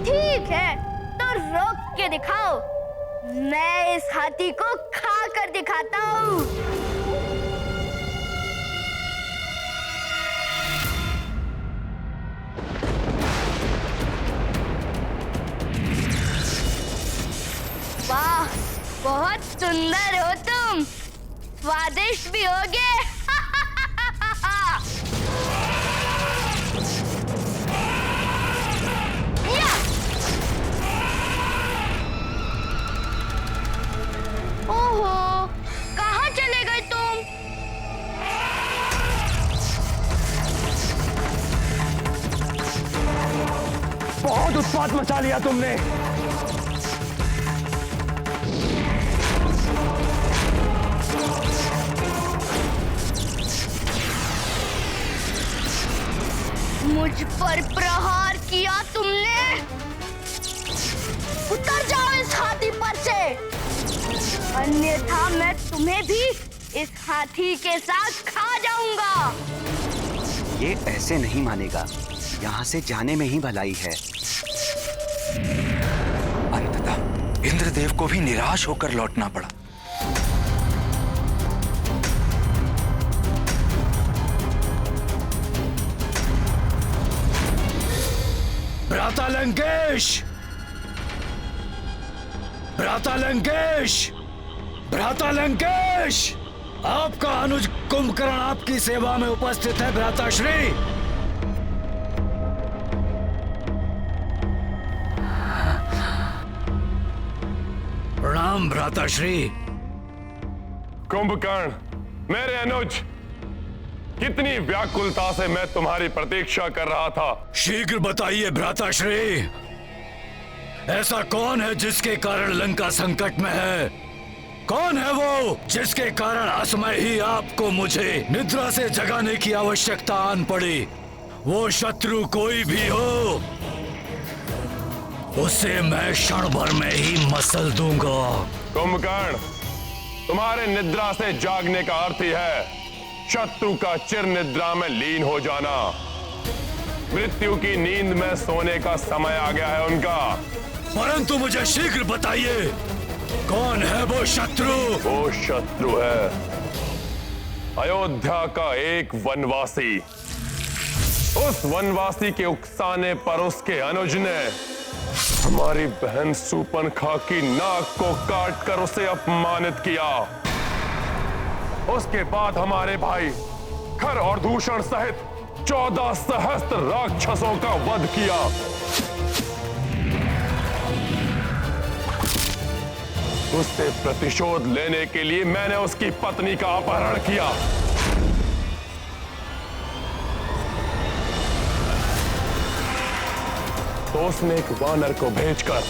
S14: ठीक है, तो रोक के दिखाओ। मैं इस हाथी को खा कर दिखाता हूँ। वाह, बहुत सुंदर हो तुम, स्वादिष्ट भी होगे। ओहो, कहाँ चले गए तुम?
S6: बहुत उत्पात मचा लिया तुमने।
S14: मुझ पर प्रहार किया तुमने। उतर जाओ इस हाथी पर से, अन्यथा मैं तुम्हें भी इस हाथी के साथ खा जाऊंगा।
S2: ये ऐसे नहीं मानेगा, यहाँ से जाने में ही भलाई है।
S11: अंततः इंद्रदेव को भी निराश होकर लौटना पड़ा।
S5: भ्राता लंकेश! भ्राता लंकेश! भ्राता लंकेश! आपका अनुज कुंभकर्ण आपकी सेवा में उपस्थित है भ्राता श्री। प्रणाम भ्राता श्री।
S1: कुंभकर्ण, मेरे अनुज, कितनी व्याकुलता से मैं तुम्हारी प्रतीक्षा कर रहा था।
S5: शीघ्र बताइए भ्राता श्री, ऐसा कौन है जिसके कारण लंका संकट में है? कौन है वो जिसके कारण असमय ही आपको मुझे निद्रा से जगाने की आवश्यकता आन पड़ी? वो शत्रु कोई भी हो, उसे मैं क्षण भर में ही मसल दूंगा।
S1: कुंभकर्ण, तुम्हारे निद्रा से जागने का अर्थ ही है शत्रु का चिर निद्रा में लीन हो जाना। मृत्यु की नींद में सोने का समय आ गया है उनका।
S5: परंतु मुझे शीघ्र बताइए, कौन है वो शत्रु?
S1: वो शत्रु है अयोध्या का एक वनवासी। उस वनवासी के उकसाने पर उसके अनुज ने हमारी बहन सूर्पणखा की नाक को काटकर उसे अपमानित किया। उसके बाद हमारे भाई खर और दूषण सहित 14 सहस्त्र राक्षसों का वध किया। उससे प्रतिशोध लेने के लिए मैंने उसकी पत्नी का अपहरण किया। तो उसने एक वानर को भेजकर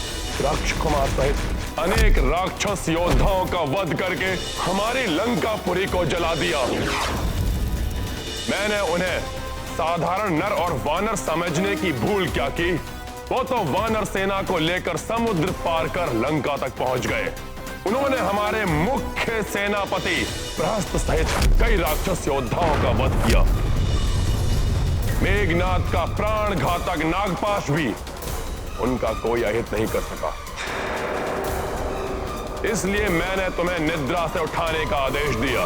S1: राक्षकुमार सहित अनेक राक्षस योद्धाओं का वध करके हमारी लंकापुरी को जला दिया। मैंने उन्हें साधारण नर और वानर समझने की भूल क्या की, वो तो वानर सेना को लेकर समुद्र पार कर लंका तक पहुंच गए। उन्होंने हमारे मुख्य सेनापति प्रहस्त सहित कई राक्षस योद्धाओं का वध किया। मेघनाथ का प्राण घातक नागपाश भी उनका कोई अहित नहीं कर सका। इसलिए मैंने तुम्हें निद्रा से उठाने का आदेश दिया।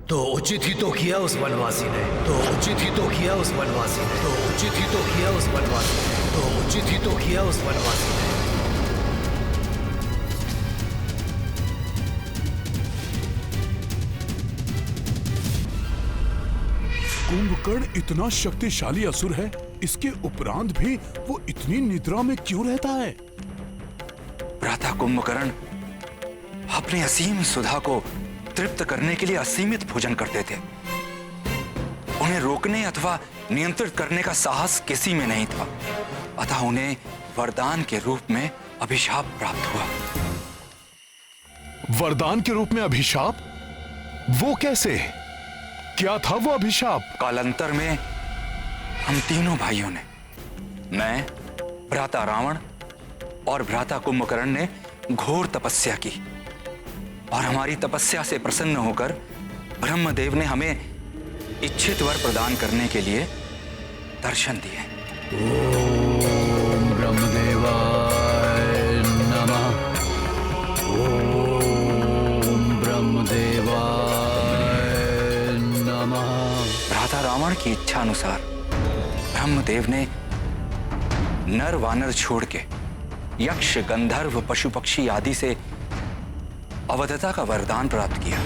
S5: तो उचित ही तो किया उस वनवासी ने, तो उचित ही तो किया उस वनवासी ने, तो उचित ही तो किया उस वनवासी ने, तो उचित ही तो किया उस वनवासी ने।
S3: कुंभकर्ण इतना शक्तिशाली असुर है, इसके उपरांत भी वो इतनी निद्रा में क्यों रहता है?
S11: भ्राता कुंभकर्ण अपनी असीम सुधा को तृप्त करने के लिए असीमित भोजन करते थे। उन्हें रोकने अथवा नियंत्रित करने का साहस किसी में नहीं था, अतः उन्हें वरदान के रूप में अभिशाप प्राप्त हुआ।
S4: वरदान के रूप में अभिशाप? वो कैसे? क्या था वो अभिशाप?
S11: कालांतर में हम तीनों भाइयों ने, मैं, भ्राता रावण और भ्राता कुंभकर्ण ने घोर तपस्या की और हमारी तपस्या से प्रसन्न होकर ब्रह्मदेव ने हमें इच्छित वर प्रदान करने के लिए दर्शन दिए।
S5: ओम ब्रह्मदेवाय नमः। ओम ब्रह्मदेवाय नमः।
S11: भ्राता रावण की इच्छा अनुसार ब्रह्मदेव ने नर वानर छोड़ के यक्ष गंधर्व पशु पक्षी आदि से अवधता का वरदान प्राप्त किया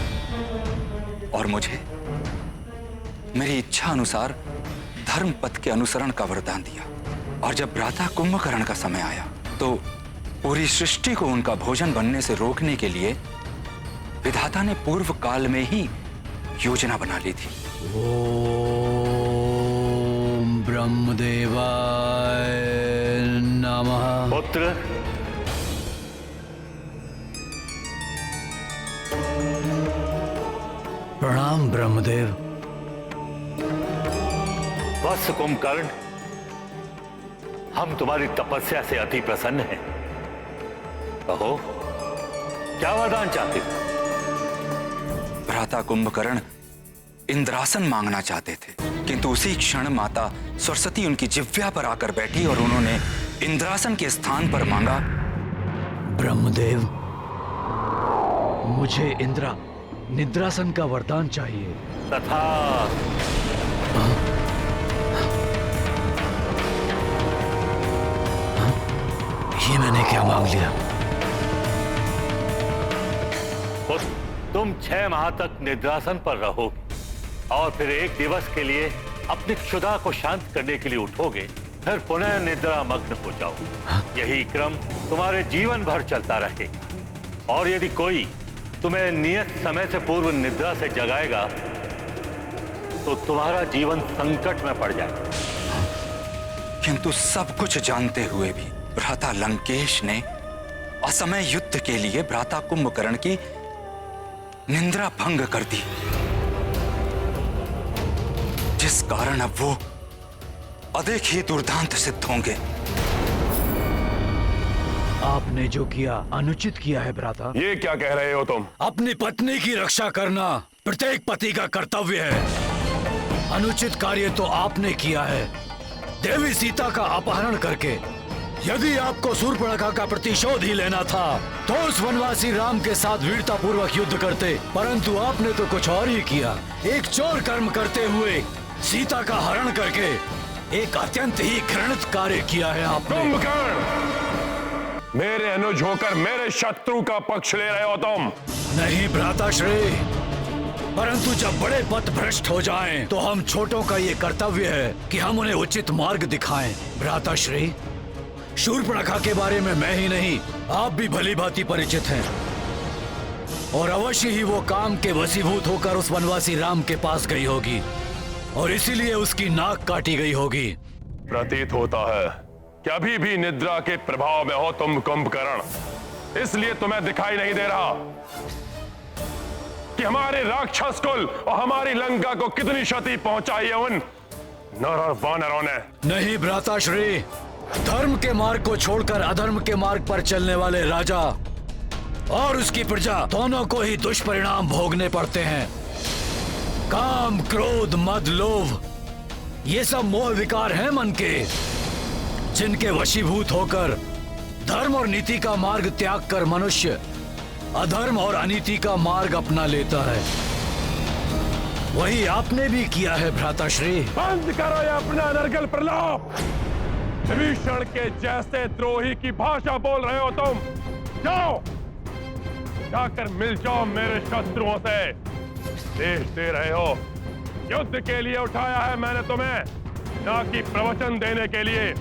S11: और मुझे मेरी इच्छा अनुसार धर्म पथ के अनुसरण का वरदान दिया। और जब भ्राता कुंभकर्ण का समय आया तो पूरी सृष्टि को उनका भोजन बनने से रोकने के लिए विधाता ने पूर्व काल में ही योजना बना ली थी।
S5: ओम ब्रह्मदेवाय नमः।
S15: पुत्र,
S5: प्रणाम ब्रह्मदेव।
S15: वत्स कुंभकर्ण, हम तुम्हारी तपस्या से अति प्रसन्न हैं। कहो, क्या वरदान चाहते हो?
S11: भ्राता कुंभकर्ण इंद्रासन मांगना चाहते थे, किंतु उसी क्षण माता सरस्वती उनकी जिह्वा पर आकर बैठी और उन्होंने इंद्रासन के स्थान पर मांगा,
S5: ब्रह्मदेव, मुझे निद्रासन का वरदान चाहिए।
S15: तथा
S5: ये मैंने क्या मांग लिया?
S15: तुम 6 माह तक निद्रासन पर रहोगे और फिर एक दिवस के लिए अपनी क्षुधा को शांत करने के लिए उठोगे, फिर पुनः निद्रा मग्न हो जाओगे। यही क्रम तुम्हारे जीवन भर चलता रहेगा और यदि कोई तुम्हें नियत समय से पूर्व निद्रा से जगाएगा तो तुम्हारा जीवन संकट में पड़ जाएगा।
S11: किंतु सब कुछ जानते हुए भी भ्राता लंकेश ने असमय युद्ध के लिए भ्राता कुंभकर्ण की निंद्रा भंग कर दी, जिस कारण अब वो अधिक ही दुर्दांत सिद्ध होंगे।
S5: आपने जो किया अनुचित किया है भ्राता।
S1: ये क्या कह रहे हो तुम?
S5: अपनी पत्नी की रक्षा करना प्रत्येक पति का कर्तव्य है। अनुचित कार्य तो आपने किया है, देवी सीता का अपहरण करके। यदि आपको शूर्पणखा का प्रतिशोध ही लेना था तो उस वनवासी राम के साथ वीरता पूर्वक युद्ध करते, परंतु आपने तो कुछ और ही किया। एक चोर कर्म करते हुए सीता का हरण करके एक अत्यंत ही घृणित कार्य किया है आपने।
S1: मेरे अनुज होकर मेरे शत्रु का पक्ष ले रहे हो तुम?
S5: नहीं भ्राताश्री, परंतु जब बड़े पथ भ्रष्ट हो जाएं, तो हम छोटों का ये कर्तव्य है कि हम उन्हें उचित मार्ग दिखाएं। भ्राताश्री, शूर्पणखा के बारे में मैं ही नहीं, आप भी भली भांति परिचित हैं, और अवश्य ही वो काम के वशीभूत होकर उस वनवासी राम के पास गई होगी और इसीलिए उसकी नाक काटी गई होगी।
S1: प्रतीत होता है कि अभी भी निद्रा के प्रभाव में हो तुम कुंभकर्ण, इसलिए तुम्हें दिखाई नहीं दे रहा कि हमारे राक्षस कुल और हमारी लंका को कितनी क्षति पहुंचाई है उन नर और वानरों ने।
S5: नहीं भ्राताश्री, धर्म के मार्ग को छोड़कर अधर्म के मार्ग पर चलने वाले राजा और उसकी प्रजा दोनों को ही दुष्परिणाम भोगने पड़ते हैं। काम, क्रोध, मद, लोभ, ये सब मोह विकार हैं मन के, जिनके वशीभूत होकर धर्म और नीति का मार्ग त्याग कर मनुष्य अधर्म और अनीति का मार्ग अपना लेता है। वही आपने भी किया है भ्राताश्री।
S1: बंद करो ये अपना नरगल प्रलाप। विभीषण के जैसे द्रोही की भाषा बोल रहे हो तुम। जाओ, जाकर मिल जाओ मेरे शत्रुओं से। देश दे रहे हो, युद्ध के लिए उठाया है मैंने तुम्हें, ना कि प्रवचन देने के लिए।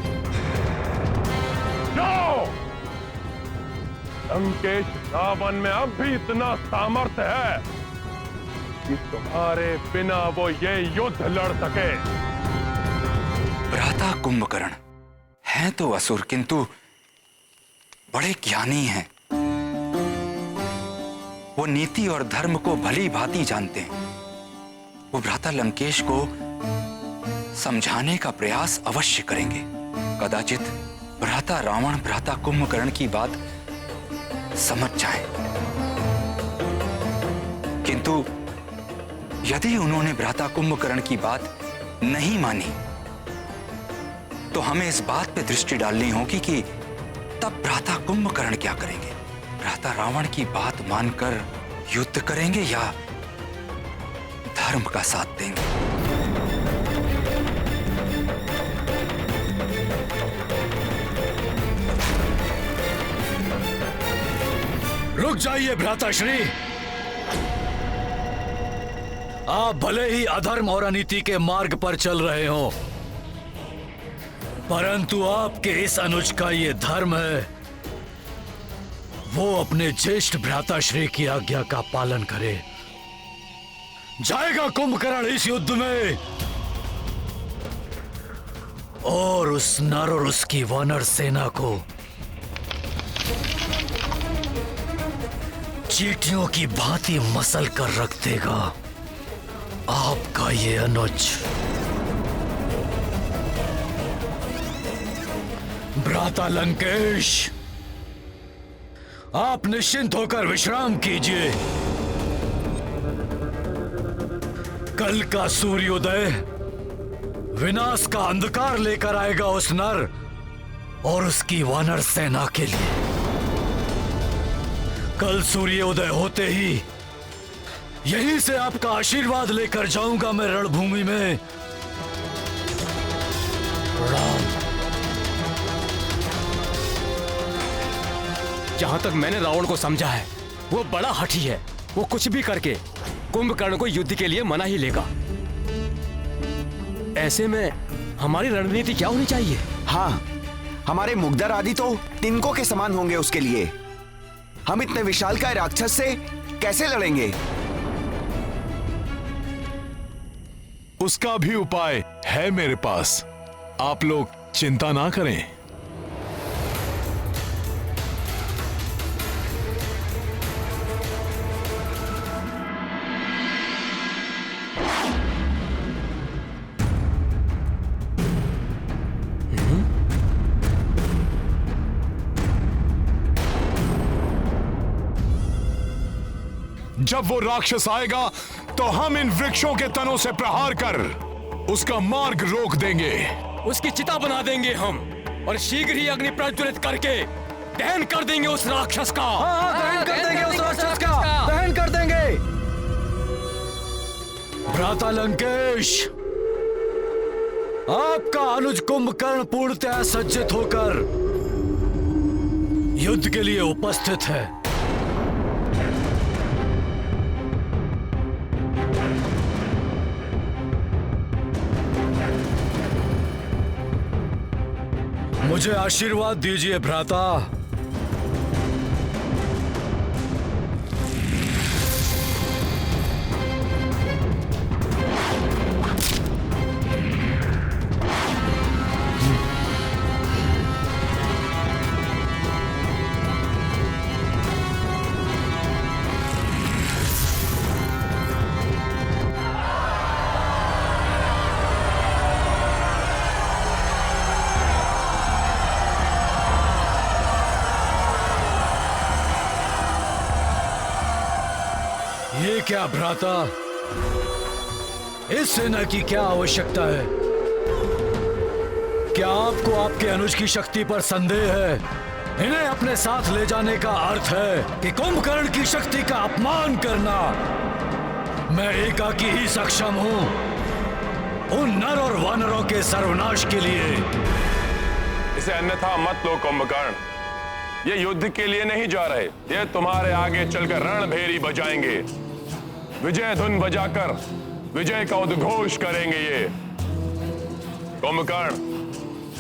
S1: जाओ। लंकेश रावण में अब भी इतना सामर्थ्य है कि तुम्हारे बिना वो ये युद्ध लड़ सके।
S11: भ्राता कुंभकर्ण हैं तो असुर, किंतु बड़े ज्ञानी हैं। वो नीति और धर्म को भली भांति जानते हैं। वो भ्राता लंकेश को समझाने का प्रयास अवश्य करेंगे। कदाचित भ्राता रावण भ्राता कुंभकर्ण की बात समझ जाए, किंतु यदि उन्होंने भ्राता कुंभकर्ण की बात नहीं मानी तो हमें इस बात पे दृष्टि डालनी होगी कि तब भ्राता कुंभकर्ण क्या करेंगे। भ्राता रावण की बात मानकर युद्ध करेंगे या धर्म का साथ देंगे।
S5: रुक जाइए भ्राताश्री, आप भले ही अधर्म और अनीति के मार्ग पर चल रहे हो, परंतु आपके इस अनुज का ये धर्म है, वो अपने ज्येष्ठ भ्राताश्री की आज्ञा का पालन करे। जाएगा कुंभकर्ण इस युद्ध में और उस नर और उसकी वानर सेना को चींटियों की भांति मसल कर रख देगा। आपका ये अनुज। भ्राता लंकेश, आप निश्चिंत होकर विश्राम कीजिए। कल का सूर्योदय विनाश का अंधकार लेकर आएगा उस नर और उसकी वानर सेना के लिए। कल सूर्योदय होते ही यहीं से आपका आशीर्वाद लेकर जाऊंगा मैं रणभूमि में। राम।
S13: जहां तक मैंने रावण को समझा है, वो बड़ा हठी है। वो कुछ भी करके कुंभकर्ण को युद्ध के लिए मना ही लेगा। ऐसे में हमारी रणनीति क्या होनी चाहिए?
S2: हाँ, हमारे मुग्धर आदि तो तिनकों के समान होंगे उसके लिए। हम इतने विशालकाय राक्षस से कैसे लड़ेंगे?
S4: उसका भी उपाय है मेरे पास। आप लोग चिंता ना करें। जब वो राक्षस आएगा तो हम इन वृक्षों के तनों से प्रहार कर उसका मार्ग रोक देंगे।
S13: उसकी चिता बना देंगे हम और शीघ्र ही अग्नि प्रज्वलित करके दहन कर देंगे उस राक्षस का।
S5: दहन कर देंगे उस राक्षस का, दहन कर देंगे। भ्राता लंकेश, आपका अनुज कुंभकर्ण पूर्णतः सज्जित होकर युद्ध के लिए उपस्थित है। मुझे आशीर्वाद दीजिए भ्राता। ये क्या भ्राता, इस सेना की क्या आवश्यकता है? क्या आपको आपके अनुज की शक्ति पर संदेह है? इन्हें अपने साथ ले जाने का अर्थ है कि कुंभकर्ण की शक्ति का अपमान करना। मैं एकाकी ही सक्षम हूं उन नर और वानरों के सर्वनाश के लिए।
S1: इसे अन्यथा मत लो कुंभकर्ण, ये युद्ध के लिए नहीं जा रहे, ये तुम्हारे आगे चलकर रणभेरी बजाएंगे, विजय धुन बजाकर विजय का उद्घोष करेंगे। ये कुंभकर्ण,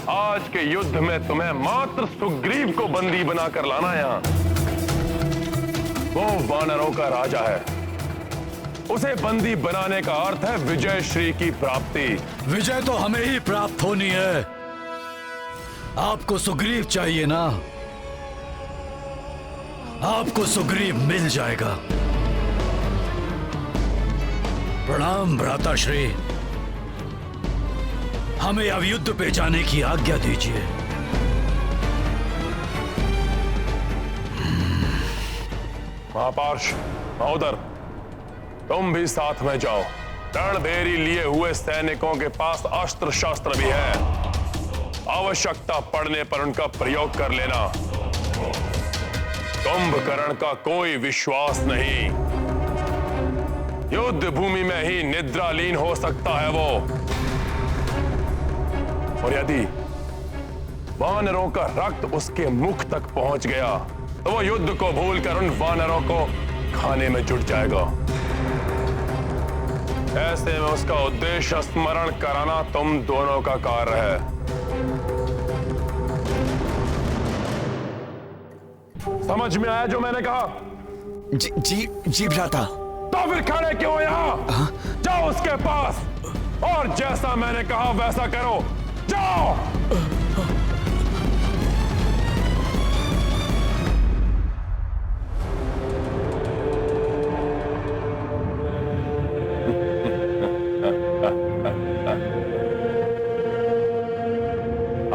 S1: आज के युद्ध में तुम्हें मात्र सुग्रीव को बंदी बनाकर लाना है। यहां वो वानरों का राजा है, उसे बंदी बनाने का अर्थ है विजय श्री की प्राप्ति।
S5: विजय तो हमें ही प्राप्त होनी है, आपको सुग्रीव चाहिए ना? आपको सुग्रीव मिल जाएगा। प्रणाम भ्राताश्री, हमें अब युद्ध पे जाने की आज्ञा दीजिए।
S1: महापार्श महोदर, तुम भी साथ में जाओ। रणभेरी लिए हुए सैनिकों के पास अस्त्र शस्त्र भी है, आवश्यकता पड़ने पर उनका प्रयोग कर लेना। कुंभकर्ण का कोई विश्वास नहीं, युद्ध भूमि में ही निद्रालीन हो सकता है वो। और यदि वानरों का रक्त उसके मुख तक पहुंच गया तो वो युद्ध को भूलकर उन वानरों को खाने में जुट जाएगा। ऐसे में उसका उद्देश्य स्मरण कराना तुम दोनों का कार्य है। समझ में आया जो मैंने कहा?
S2: जी भ्राता।
S1: तो फिर खड़े क्यों यहां? जाओ उसके पास और जैसा मैंने कहा वैसा करो। जाओ।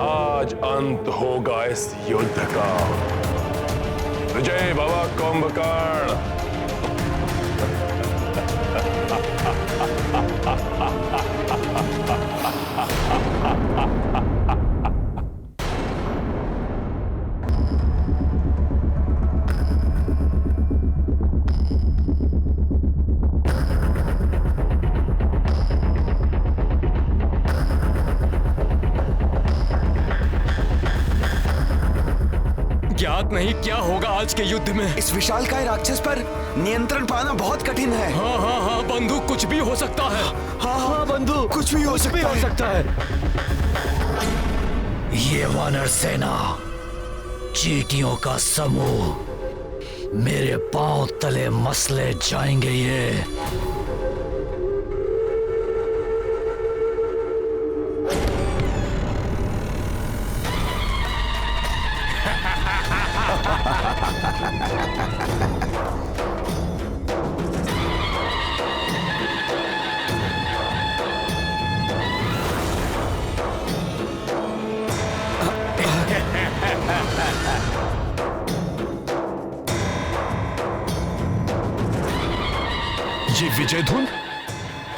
S1: आज अंत होगा इस युद्ध का। विजय भव कुंभकर्ण।
S13: ज्ञात नहीं क्या होगा आज के युद्ध में।
S2: इस विशालकाय राक्षस पर नियंत्रण पाना बहुत कठिन है।
S13: हाँ बंधु, कुछ भी हो सकता है।
S5: हाँ बंधु, कुछ भी हो सकता है। ये वानर सेना, चींटियों का समूह, मेरे पांव तले मसले जाएंगे ये।
S4: विजय धुन?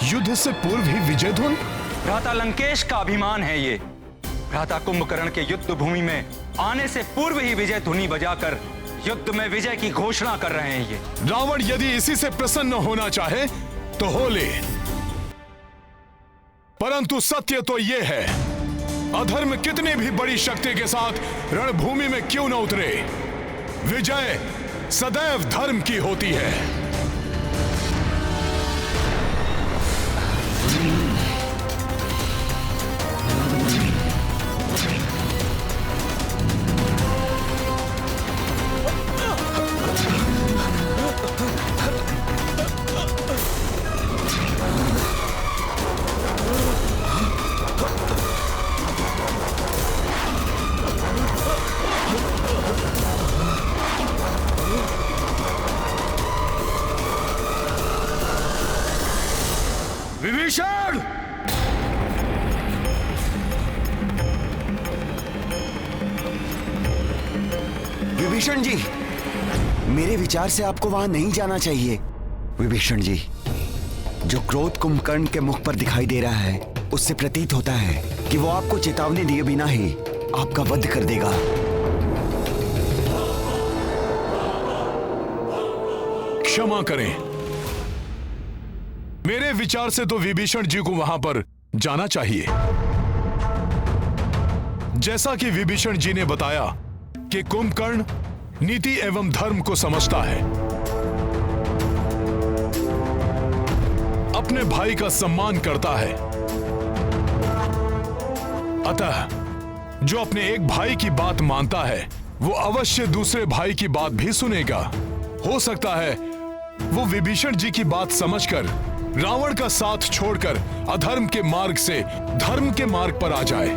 S4: युद्ध से पूर्व ही विजय धुन?
S11: भ्राता लंकेश का अभिमान है ये। भ्राता कुंभकर्ण के युद्ध भूमि में आने से पूर्व ही विजय धुनी बजाकर युद्ध में विजय की घोषणा कर रहे हैं ये।
S4: रावण यदि इसी से प्रसन्न होना चाहे तो हो ले, परंतु सत्य तो यह है, अधर्म कितनी भी बड़ी शक्ति के साथ रणभूमि में क्यों न उतरे, विजय सदैव धर्म की होती है।
S5: विभीषण!
S2: विभीषण जी, मेरे विचार से आपको वहां नहीं जाना चाहिए। विभीषण जी, जो क्रोध कुंभकर्ण के मुख पर दिखाई दे रहा है, उससे प्रतीत होता है कि वो आपको चेतावनी दिए बिना ही आपका वध कर देगा।
S4: क्षमा करें, मेरे विचार से तो विभीषण जी को वहां पर जाना चाहिए। जैसा कि विभीषण जी ने बताया कि कुंभकर्ण नीति एवं धर्म को समझता है, अपने भाई का सम्मान करता है, अतः जो अपने एक भाई की बात मानता है वो अवश्य दूसरे भाई की बात भी सुनेगा। हो सकता है वो विभीषण जी की बात समझकर रावण का साथ छोड़कर अधर्म के मार्ग से धर्म के मार्ग पर आ जाए।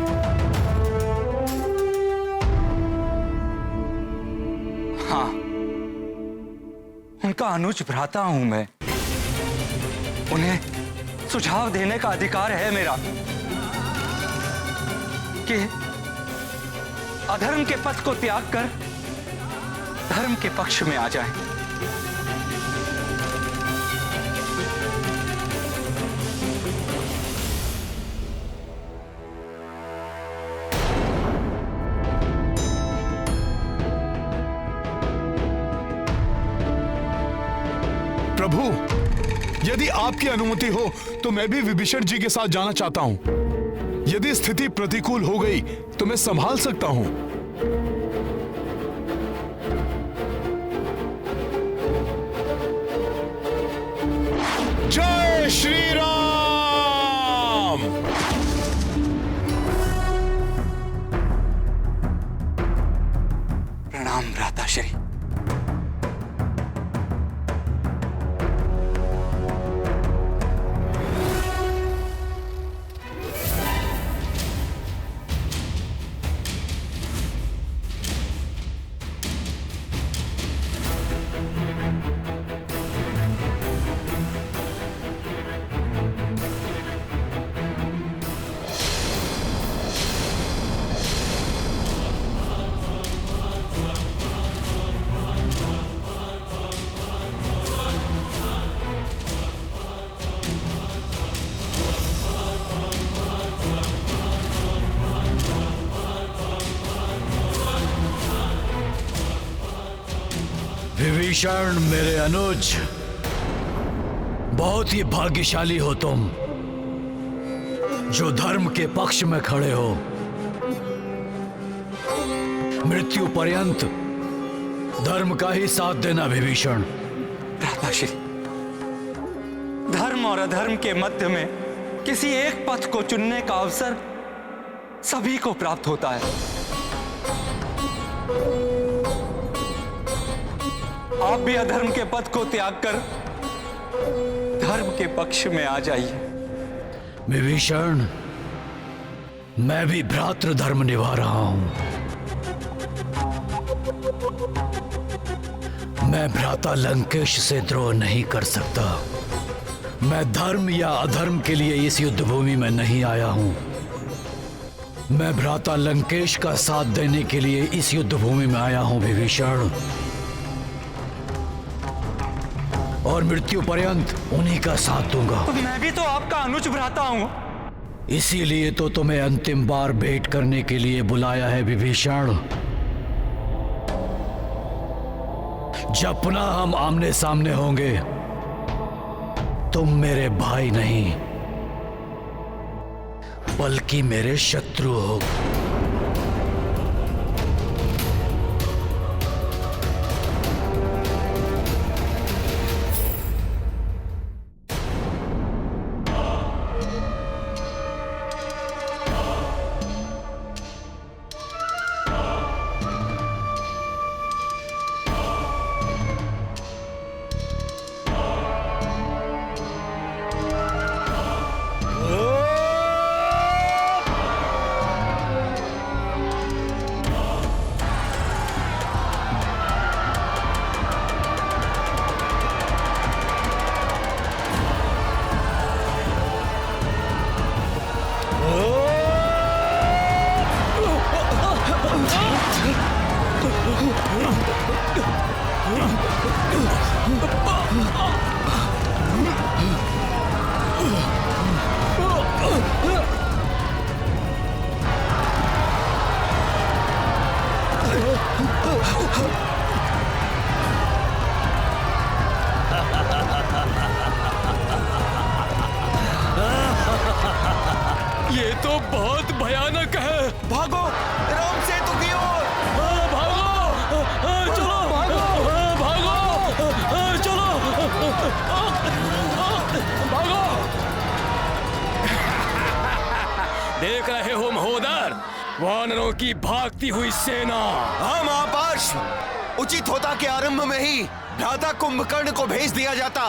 S11: हाँ, उनका अनुज भ्राता हूं मैं, उन्हें सुझाव देने का अधिकार है मेरा कि अधर्म के पथ को त्याग कर धर्म के पक्ष में आ जाए।
S4: प्रभु, यदि आपकी अनुमति हो तो मैं भी विभीषण जी के साथ जाना चाहता हूं। यदि स्थिति प्रतिकूल हो गई तो मैं संभाल सकता हूं। जय श्री राम।
S11: प्रणाम भ्राताश्री।
S5: विभीषण मेरे अनुज, बहुत ही भाग्यशाली हो तुम जो धर्म के पक्ष में खड़े हो। मृत्यु पर्यंत धर्म का ही साथ देना विभीषण।
S11: भ्राताश्री, धर्म और अधर्म के मध्य में किसी एक पथ को चुनने का अवसर सभी को प्राप्त होता है। आप भी अधर्म के पथ को त्याग कर धर्म के पक्ष में आ जाइए।
S5: विभीषण, मैं भी भ्रातृ धर्म निभा रहा हूं। मैं भ्राता लंकेश से द्रोह नहीं कर सकता। मैं धर्म या अधर्म के लिए इस युद्ध भूमि में नहीं आया हूं। मैं भ्राता लंकेश का साथ देने के लिए इस युद्ध भूमि में आया हूं विभीषण। और मृत्यु पर्यंत उन्हीं का साथ दूंगा।
S11: मैं भी तो आपका अनुज भ्राता हूँ।
S5: इसीलिए तो तुम्हें अंतिम बार भेंट करने के लिए बुलाया है विभीषण। जब पुनः हम आमने सामने होंगे, तुम मेरे भाई नहीं बल्कि मेरे शत्रु हो।
S13: ये तो बहुत भयानक है।
S2: भागो राम सेतु की ओर।
S13: भागो, चलो भागो, चलो भागो। देख रहे हो महोदर, वानरों की भागती हुई सेना।
S2: हाँ महापार्श्व, उचित होता कि आरंभ में ही भ्राता कुंभकर्ण को भेज दिया जाता।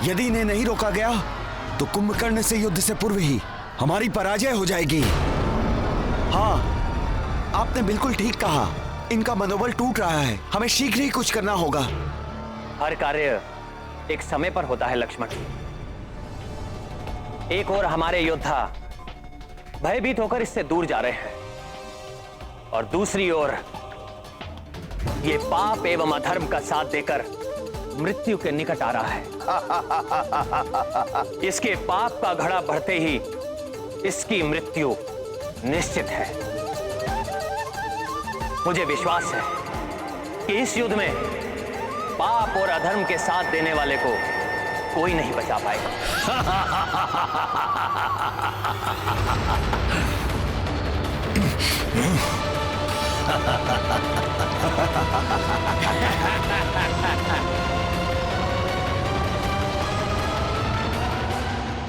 S2: यदि इन्हें नहीं रोका गया तो कुंभकर्ण से युद्ध से पूर्व ही हमारी पराजय हो जाएगी। हाँ, आपने बिल्कुल ठीक कहा। इनका मनोबल टूट रहा है। हमें शीघ्र ही कुछ करना होगा।
S6: हर कार्य एक समय पर होता है लक्ष्मण। एक और हमारे योद्धा भयभीत होकर इससे दूर जा रहे हैं और दूसरी ओर ये पाप एवं अधर्म का साथ देकर मृत्यु के निकट आ रहा है। इसके पाप का घड़ा बढ़ते ही इसकी मृत्यु निश्चित है। मुझे विश्वास है कि इस युद्ध में पाप और अधर्म के साथ देने वाले को कोई नहीं बचा पाएगा।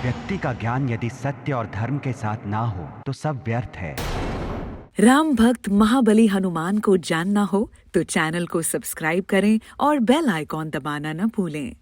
S16: व्यक्ति का ज्ञान यदि सत्य और धर्म के साथ ना हो तो सब व्यर्थ है।
S17: राम भक्त महाबली हनुमान को जानना हो तो चैनल को सब्सक्राइब करें और बेल आइकॉन दबाना न भूलें।